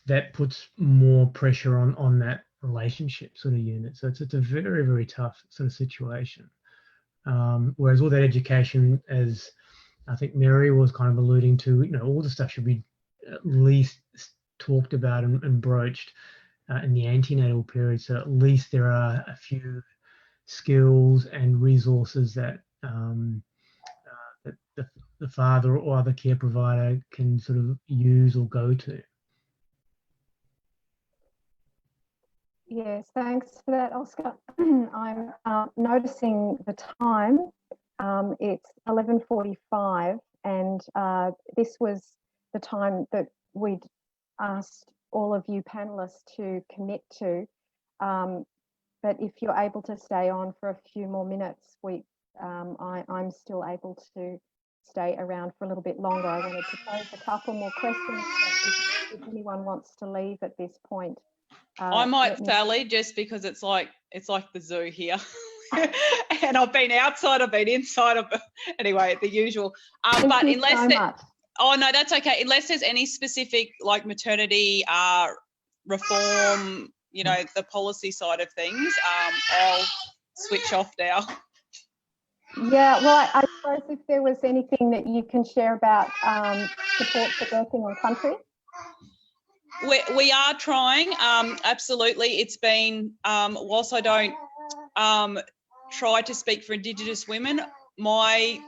that puts more pressure on that relationship sort of unit. So it's a very, very tough sort of situation. Whereas all that education, as I think Mary was kind of alluding to, all the stuff should be at least talked about and broached in the antenatal period. So at least there are a few skills and resources that that the father or other care provider can sort of use or go to. Yes, thanks for that, Oscar. I'm noticing the time. It's 11:45, and this was the time that we'd asked all of you panelists to commit to. But if you're able to stay on for a few more minutes, I'm still able to stay around for a little bit longer. I wanted to pose a couple more questions, but if anyone wants to leave at this point. I might, Sally, just because it's like the zoo here. And I've been outside, I've been inside, anyway, the usual. But unless oh no, that's okay. Unless there's any specific like maternity reform, the policy side of things, I'll switch off now. Yeah, well, I suppose if there was anything that you can share about support for birthing on country. We are trying, absolutely. It's been, whilst I don't try to speak for Indigenous women, I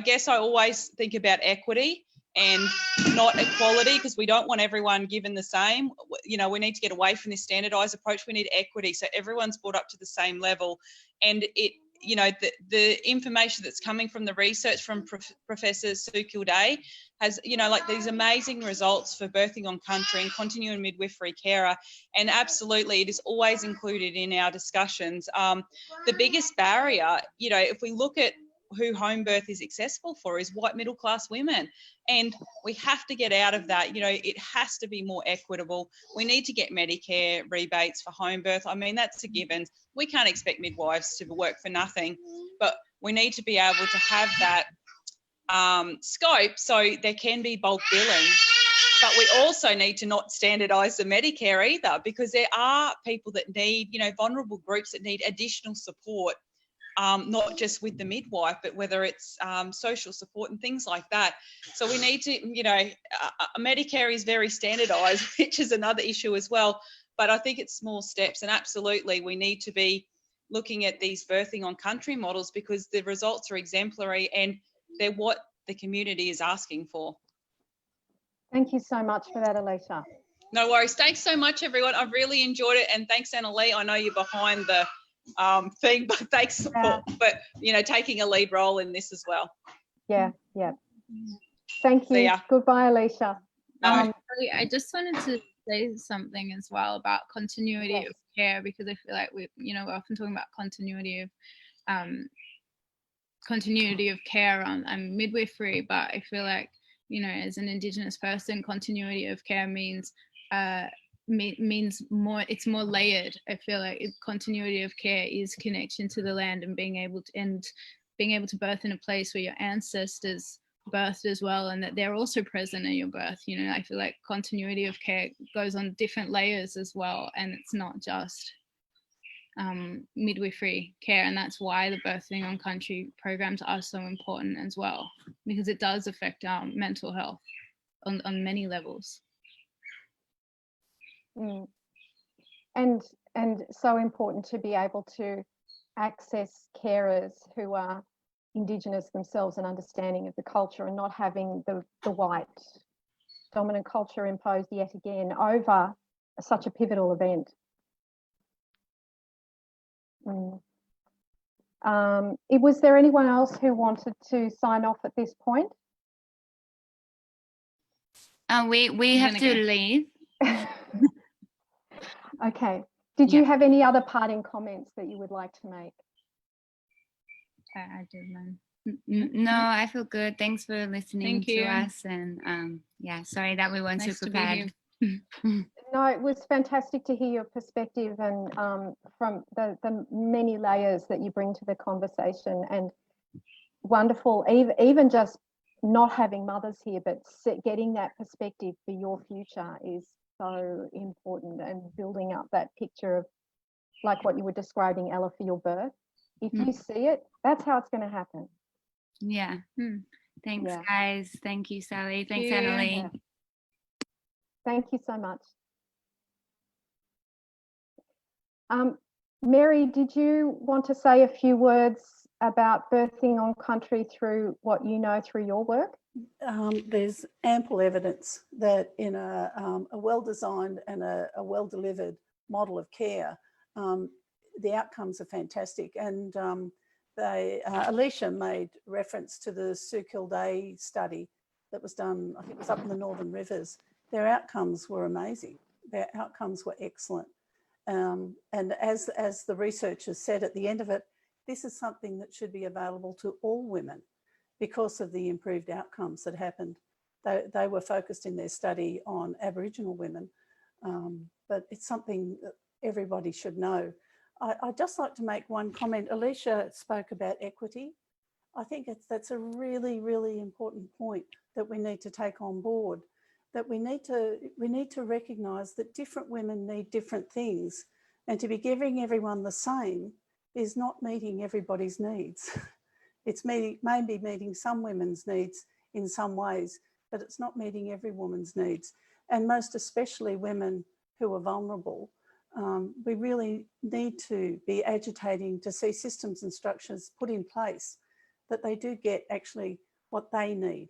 guess I always think about equity and not equality, because we don't want everyone given the same. You know, we need to get away from this standardized approach. We need equity, so everyone's brought up to the same level. And it, you know, the information that's coming from the research from Professor Sue Kildea has, you know, like these amazing results for birthing on country and continuing midwifery carer. And absolutely, it is always included in our discussions. The biggest barrier, you know, if we look at who home birth is accessible for, is white middle class women, and we have to get out of that. You know, it has to be more equitable. We need to get Medicare rebates for home birth. I mean, that's a given. We can't expect midwives to work for nothing, but we need to be able to have that scope so there can be bulk billing. But we also need to not standardise the Medicare either, because there are people that need, you know, vulnerable groups that need additional support. Not just with the midwife, but whether it's social support and things like that. So we need to, you know, Medicare is very standardised, which is another issue as well. But I think it's small steps, and absolutely we need to be looking at these birthing on country models, because the results are exemplary and they're what the community is asking for. Thank you so much for that, Alicia. No worries. Thanks so much, everyone. I've really enjoyed it, and thanks, Annalee. I know you're behind the thing, but thanks for you know, taking a lead role in this as well. Yeah. Thank you. Goodbye, Alicia. No. I just wanted to say something as well about continuity of care, because I feel like we're often talking about continuity of care on midwifery, but I feel like, you know, as an Indigenous person, continuity of care means more, it's more layered. I feel like continuity of care is connection to the land and being able to birth in a place where your ancestors birthed as well, and that they're also present in your birth. You know, I feel like continuity of care goes on different layers as well, and it's not just midwifery care, and that's why the birthing on country programs are so important as well, because it does affect our mental health on many levels. And so important to be able to access carers who are Indigenous themselves and understanding of the culture, and not having the white dominant culture imposed yet again over such a pivotal event. Was there anyone else who wanted to sign off at this point? We have to leave. Okay. Did you have any other parting comments that you would like to make? I did, man. No, I feel good. Thanks for listening to us. And sorry that we weren't so prepared. No, it was fantastic to hear your perspective, and from the many layers that you bring to the conversation, and wonderful, even just not having mothers here, but getting that perspective for your future is so important, and building up that picture of, like what you were describing, Ella, for your birth. If you see it, that's how it's going to happen. Yeah. Thanks, guys. Thank you, Sally. Thanks, Annalee. Yeah. Thank you so much. Mary, did you want to say a few words about birthing on country through what you know through your work? There's ample evidence that in a well-designed and a well-delivered model of care, the outcomes are fantastic. And Alicia made reference to the Sue Kildea study that was done, I think it was up in the Northern Rivers. Their outcomes were amazing. Their outcomes were excellent. And as the researchers said at the end of it, this is something that should be available to all women because of the improved outcomes that happened. They were focused in their study on Aboriginal women, but it's something that everybody should know. I'd just like to make one comment. Alicia spoke about equity. I think that's a really, really important point that we need to take on board, that we need to recognise that different women need different things, and to be giving everyone the same is not meeting everybody's needs. It's maybe meeting some women's needs in some ways, but it's not meeting every woman's needs. And most especially women who are vulnerable. We really need to be agitating to see systems and structures put in place that they do get actually what they need,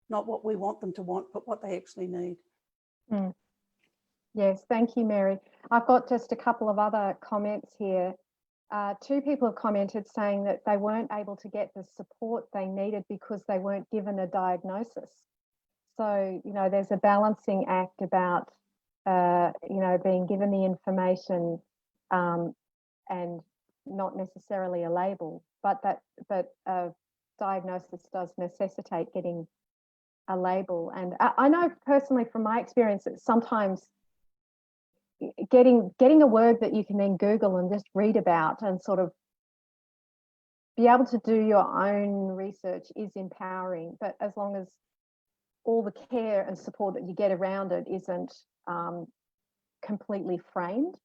not what we want them to want, but what they actually need. Mm. Yes, thank you, Mary. I've got just a couple of other comments here. Two people have commented saying that they weren't able to get the support they needed because they weren't given a diagnosis. So, you know, there's a balancing act about, you know, being given the information and not necessarily a label, but a diagnosis does necessitate getting a label. And I know personally from my experience that sometimes getting a word that you can then Google and just read about and sort of be able to do your own research is empowering, but as long as all the care and support that you get around it isn't completely framed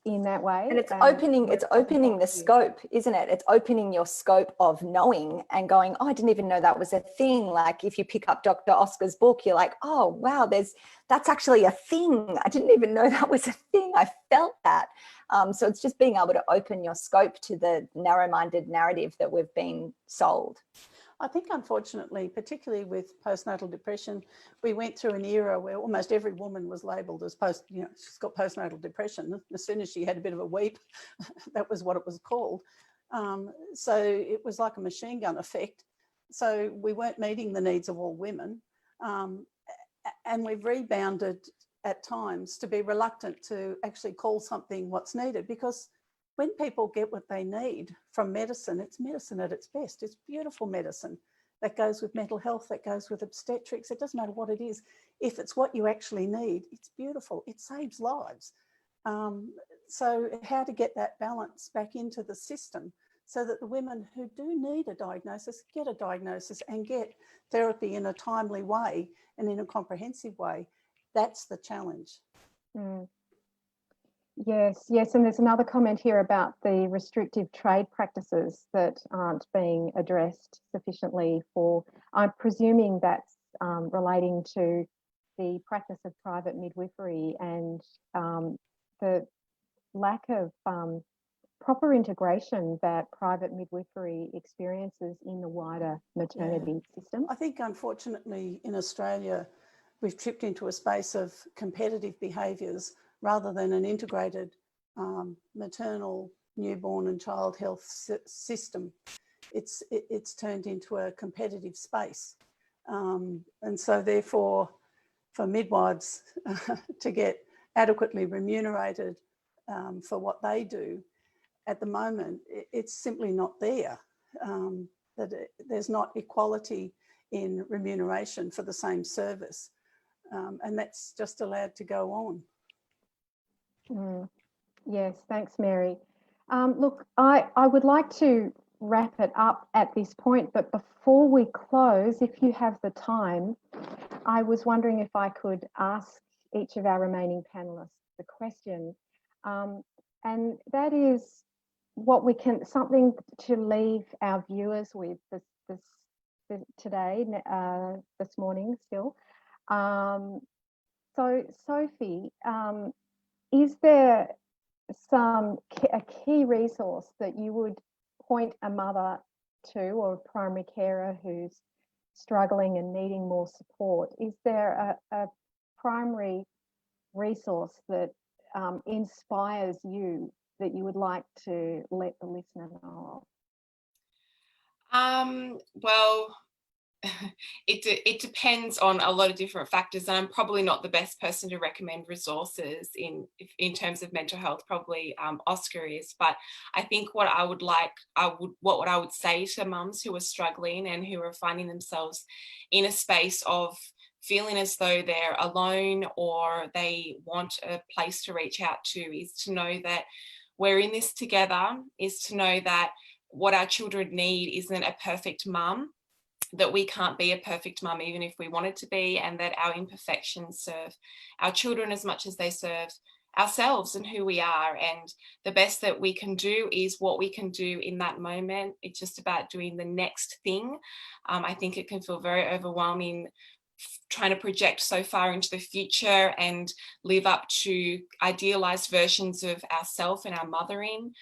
in that way. And it's opening the scope, isn't it? It's opening your scope of knowing and going, oh, I didn't even know that was a thing. Like if you pick up Dr. Oscar's book, you're like, oh, wow, that's actually a thing. I didn't even know that was a thing. I felt that. So it's just being able to open your scope to the narrow-minded narrative that we've been sold. I think, unfortunately, particularly with postnatal depression, we went through an era where almost every woman was labelled as she's got postnatal depression. As soon as she had a bit of a weep, that was what it was called. So it was like a machine gun effect. So we weren't meeting the needs of all women. And we've rebounded at times to be reluctant to actually call something what's needed, because when people get what they need from medicine, it's medicine at its best. It's beautiful medicine that goes with mental health, that goes with obstetrics. It doesn't matter what it is. If it's what you actually need, it's beautiful. It saves lives. So how to get that balance back into the system so that the women who do need a diagnosis get a diagnosis and get therapy in a timely way and in a comprehensive way. That's the challenge. Mm. Yes, and there's another comment here about the restrictive trade practices that aren't being addressed sufficiently for, I'm presuming that's relating to the practice of private midwifery and the lack of proper integration that private midwifery experiences in the wider maternity system. I think, unfortunately, in Australia, we've tripped into a space of competitive behaviours rather than an integrated maternal, newborn and child health system. It's turned into a competitive space. And so therefore, for midwives to get adequately remunerated for what they do, at the moment, it's simply not there. There's not equality in remuneration for the same service. And that's just allowed to go on. Yes, thanks, Mary. Look, I would like to wrap it up at this point, but before we close, if you have the time, I was wondering if I could ask each of our remaining panelists the question, and that is something to leave our viewers with today, this morning still. So Sophie, is there a key resource that you would point a mother to, or a primary carer who's struggling and needing more support? Is there a primary resource that inspires you that you would like to let the listener know of? Well, it depends on a lot of different factors, and I'm probably not the best person to recommend resources in terms of mental health. Probably Oscar is, but I think what I would say to mums who are struggling and who are finding themselves in a space of feeling as though they're alone or they want a place to reach out to is to know that we're in this together, is to know that what our children need isn't a perfect mum, that we can't be a perfect mum even if we wanted to be, and that our imperfections serve our children as much as they serve ourselves and who we are. And the best that we can do is what we can do in that moment. It's just about doing the next thing. I think it can feel very overwhelming trying to project so far into the future and live up to idealized versions of ourselves and our mothering.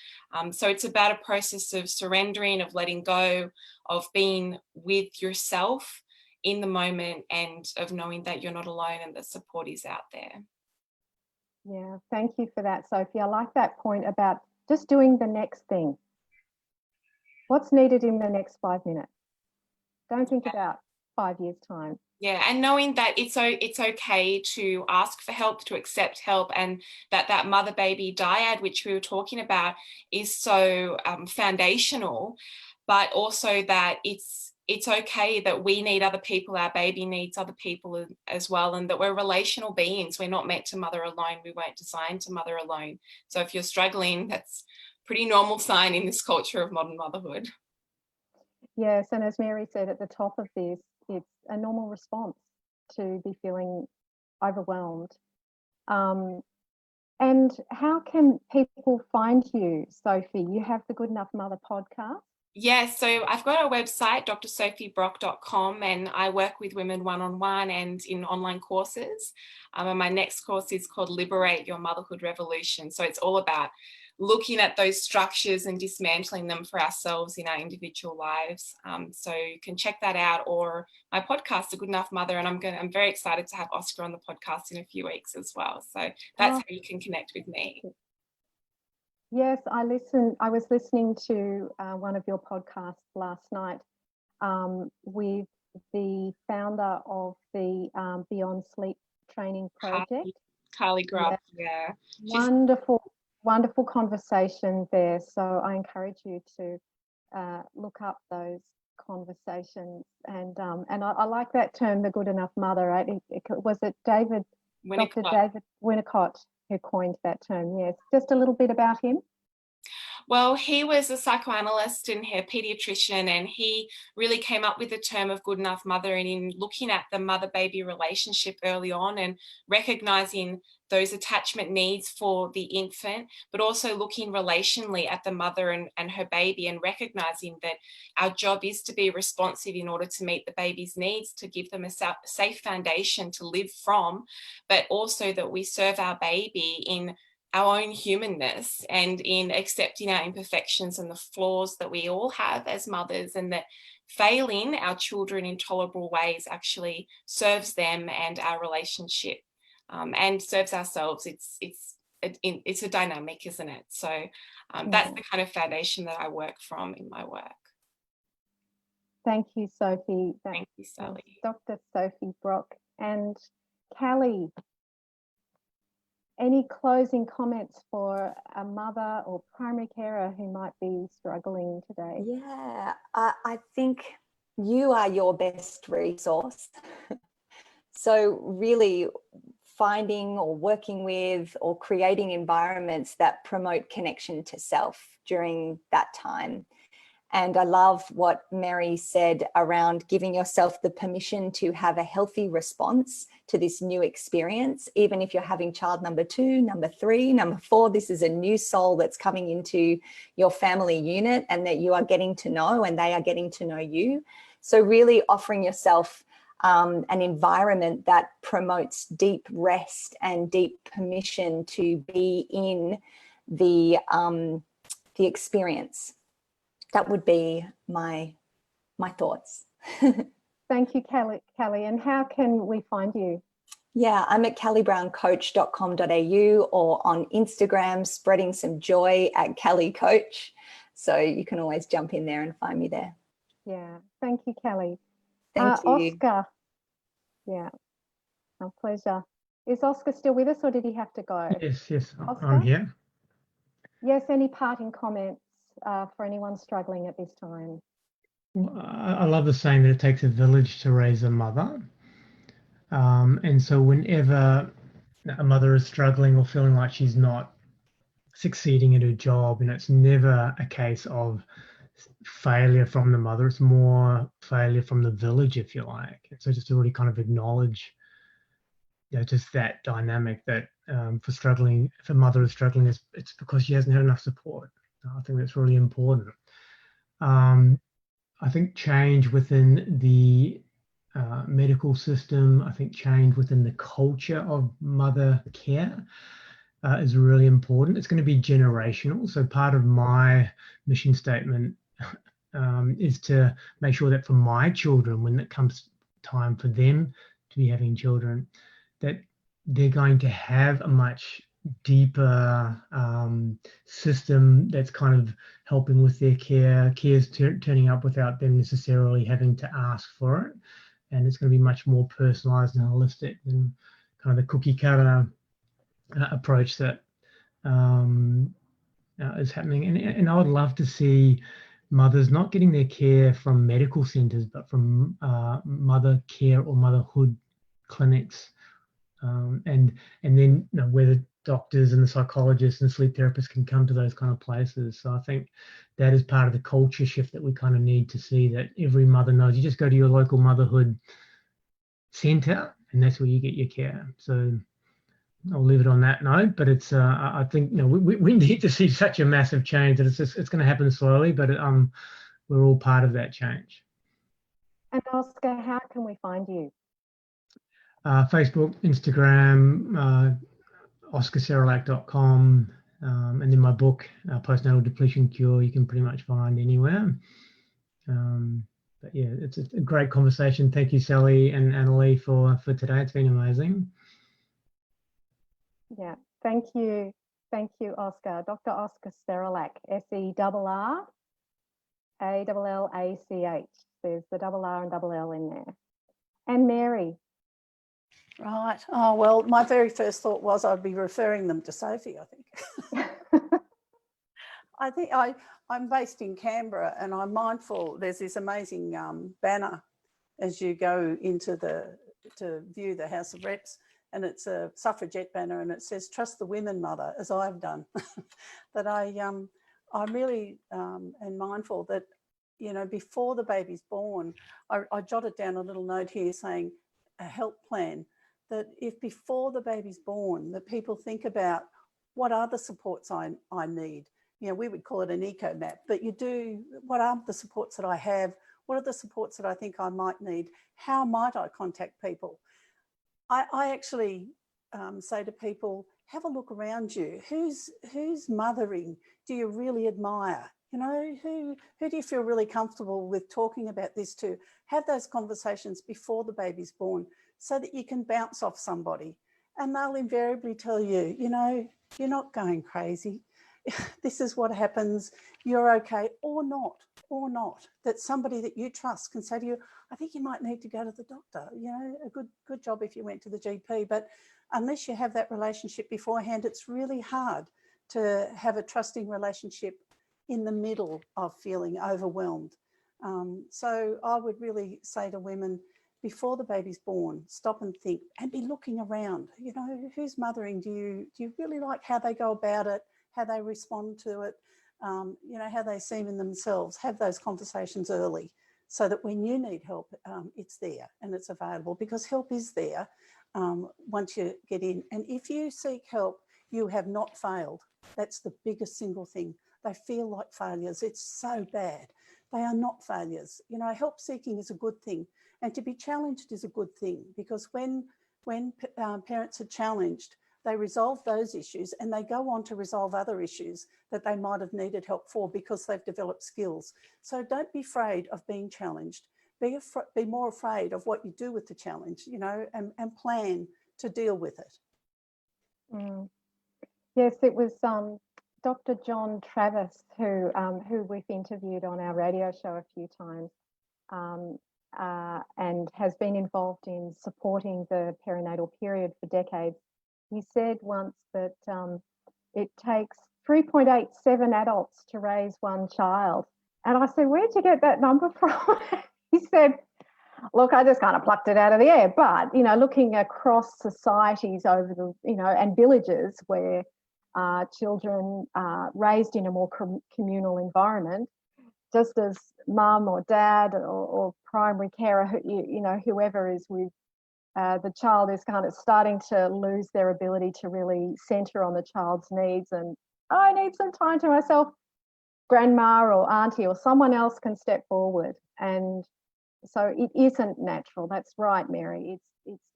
So it's about a process of surrendering, of letting go, of being with yourself in the moment, and of knowing that you're not alone and that support is out there. Yeah, thank you for that, Sophie. I like that point about just doing the next thing. What's needed in the next 5 minutes? Don't think about 5 years' time. Yeah, and knowing that it's okay to ask for help, to accept help, and that mother-baby dyad, which we were talking about, is so foundational, but also that it's okay that we need other people, our baby needs other people as well, and that we're relational beings. We're not meant to mother alone. We weren't designed to mother alone. So if you're struggling, that's a pretty normal sign in this culture of modern motherhood. Yes, and as Mary said at the top of this, it's a normal response to be feeling overwhelmed. And how can people find you, Sophie? You have the Good Enough Mother podcast. Yes, so I've got a website, drsophiebrock.com, and I work with women one-on-one and in online courses. And my next course is called Liberate Your Motherhood Revolution. So it's all about looking at those structures and dismantling them for ourselves in our individual lives. So you can check that out, or my podcast, The Good Enough Mother, and I'm very excited to have Oscar on the podcast in a few weeks as well. So that's how you can connect with me. Yes, I was listening to one of your podcasts last night with the founder of the Beyond Sleep Training Project. Carly Grubb, yeah. Wonderful conversation there. So I encourage you to look up those conversations. And I like that term, the good enough mother. Right? Was it David, Winnicott. Dr. David Winnicott, who coined that term? Yes. Just a little bit about him. Well, he was a psychoanalyst and a pediatrician, and he really came up with the term of good enough mother, and in looking at the mother-baby relationship early on and recognizing those attachment needs for the infant, but also looking relationally at the mother and her baby, and recognizing that our job is to be responsive in order to meet the baby's needs, to give them a safe foundation to live from, but also that we serve our baby in our own humanness and in accepting our imperfections and the flaws that we all have as mothers, and that failing our children in tolerable ways actually serves them and our relationship, and serves ourselves. It's a dynamic, isn't it? So that's the kind of foundation that I work from in my work. Thank you, Sophie. Thank you, Sally. Dr. Sophie Brock. And Callie, any closing comments for a mother or primary carer who might be struggling today? Yeah, I think you are your best resource. So really finding or working with or creating environments that promote connection to self during that time. And I love what Mary said around giving yourself the permission to have a healthy response to this new experience. Even if you're having child number 2, number 3, number 4, this is a new soul that's coming into your family unit, and that you are getting to know and they are getting to know you. So really offering yourself an environment that promotes deep rest and deep permission to be in the experience. That would be my thoughts. Thank you, Callie. And how can we find you? Yeah, I'm at callybrowncoach.com.au, or on Instagram, spreading some joy at Callie Coach. So you can always jump in there and find me there. Yeah, thank you, Callie. Thank you. Oscar. Yeah, our pleasure. Is Oscar still with us, or did he have to go? Yes, Oscar? I'm here. Yes, any parting comments for anyone struggling at this time? I love the saying that it takes a village to raise a mother. And so whenever a mother is struggling or feeling like she's not succeeding at her job, and it's never a case of failure from the mother, it's more failure from the village, if you like. And so just to really kind of acknowledge, just that dynamic that if a mother is struggling, it's because she hasn't had enough support. I think that's really important. I think change within the medical system. I think change within the culture of mother care is really important. It's going to be generational. So part of my mission statement is to make sure that for my children, when it comes time for them to be having children, that they're going to have a much deeper system that's kind of helping with their care's turning up without them necessarily having to ask for it. And it's going to be much more personalized and holistic than kind of the cookie cutter approach that is happening. And I would love to see mothers not getting their care from medical centers, but from mother care or motherhood clinics. And then where the doctors and the psychologists and sleep therapists can come to those kind of places. So I think that is part of the culture shift that we kind of need to see, that every mother knows you just go to your local motherhood center and that's where you get your care. So I'll leave it on that note, but it's I think we need to see such a massive change that it's going to happen slowly, but we're all part of that change. And Oscar, how can we find you? Facebook, Instagram, OscarSerrallach.com, and then my book, Postnatal Depletion Cure, you can pretty much find anywhere. But yeah, it's a great conversation. Thank you, Sally and Annalie, for today. It's been amazing. Yeah, thank you. Thank you, Oscar. Dr. Oscar Serrallach, Serrallach. There's the double R and double L in there. And Mary. Right. Oh, well, my very first thought was I'd be referring them to Sophie, I think. I'm based in Canberra and I'm mindful there's this amazing banner as you go to view the House of Reps, and it's a suffragette banner and it says, "Trust the women, mother," as I've done. That I really am mindful that, before the baby's born, I jotted down a little note here saying a help plan, that if before the baby's born, that people think about what are the supports I need. We would call it an eco map, but what are the supports that I have? What are the supports that I think I might need? How might I contact people? I actually say to people, have a look around you. Who's mothering do you really admire? Who do you feel really comfortable with talking about this to? Have those conversations before the baby's born so that you can bounce off somebody, and they'll invariably tell you, you're not going crazy. This is what happens. You're okay, or not. That somebody that you trust can say to you, I think you might need to go to the doctor. A good job if you went to the GP, but unless you have that relationship beforehand, it's really hard to have a trusting relationship in the middle of feeling overwhelmed. So I would really say to women, before the baby's born, stop and think and be looking around. Who's mothering? Do you really like how they go about it, how they respond to it, how they seem in themselves? Have those conversations early so that when you need help, it's there and it's available, because help is there once you get in. And if you seek help, you have not failed. That's the biggest single thing. They feel like failures. It's so bad. They are not failures. Help seeking is a good thing. And to be challenged is a good thing, because when parents are challenged, they resolve those issues and they go on to resolve other issues that they might have needed help for because they've developed skills. So don't be afraid of being challenged. Be more afraid of what you do with the challenge, and plan to deal with it. Yes, it was Dr. John Travis who we've interviewed on our radio show a few times, and has been involved in supporting the perinatal period for decades. He said once that it takes 3.87 adults to raise one child. And I said, where'd you get that number from? He said, look, I just kind of plucked it out of the air. But, looking across societies over and villages where children are raised in a more communal environment, just as mum or dad or primary carer, whoever is with the child is kind of starting to lose their ability to really centre on the child's needs, and I need some time to myself, grandma or auntie or someone else can step forward and So it isn't natural. That's right, Mary. It's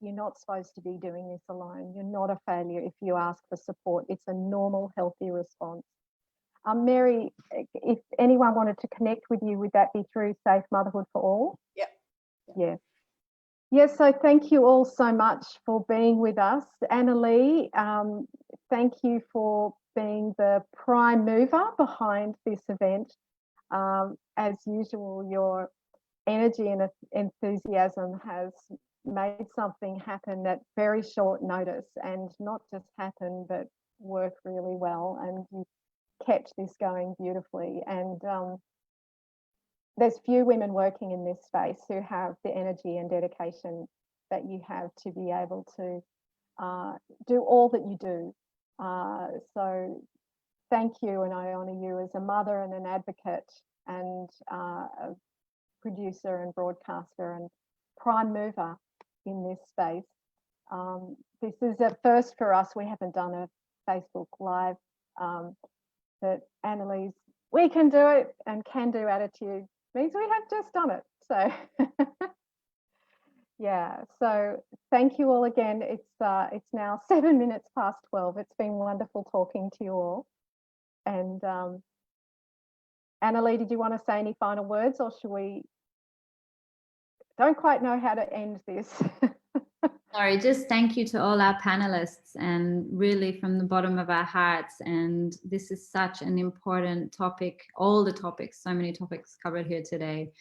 you're not supposed to be doing this alone. You're not a failure if you ask for support. It's a normal, healthy response. Mary, if anyone wanted to connect with you, would that be through Safe Motherhood for All? Yep. Yeah. Yes, so thank you all so much for being with us. Annalee, thank you for being the prime mover behind this event. As usual, your energy and enthusiasm has made something happen at very short notice, and not just happen, but work really well. And you kept this going beautifully. And there's few women working in this space who have the energy and dedication that you have to be able to do all that you do. So thank you, and I honour you as a mother and an advocate and a producer and broadcaster and prime mover in this space. This is a first for us. We haven't done a Facebook Live, but Annalee's "we can do it" and can do attitude means we have just done it. So yeah, so thank you all again. It's now 7 minutes past 12. It's been wonderful talking to you all. And Annalee, did you want to say any final words, or should we? Don't quite know how to end this. Sorry, just thank you to all our panelists, and really from the bottom of our hearts. And this is such an important topic, all the topics, so many topics covered here today,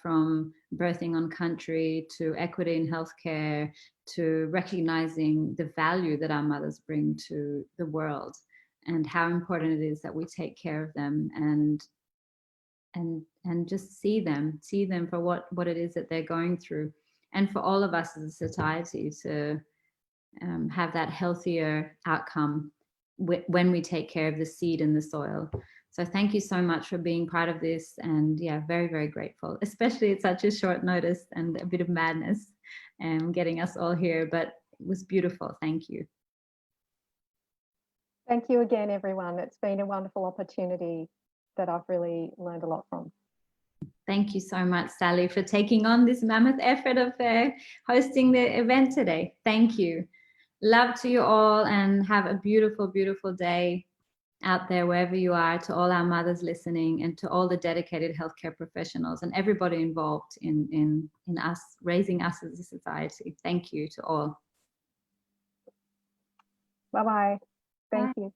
from birthing on country to equity in healthcare to recognizing the value that our mothers bring to the world and how important it is that we take care of them and just see them for what it is that they're going through. And for all of us as a society to have that healthier outcome when we take care of the seed in the soil. So thank you so much for being part of this. And yeah, very, very grateful, especially at such a short notice and a bit of madness and getting us all here. But it was beautiful. Thank you. Thank you again, everyone. It's been a wonderful opportunity that I've really learned a lot from. Thank you so much, Sally, for taking on this mammoth effort of hosting the event today. Thank you. Love to you all, and have a beautiful, beautiful day out there wherever you are. To all our mothers listening, and to all the dedicated healthcare professionals and everybody involved in us, raising us as a society. Thank you to all. Bye-bye. Thank you.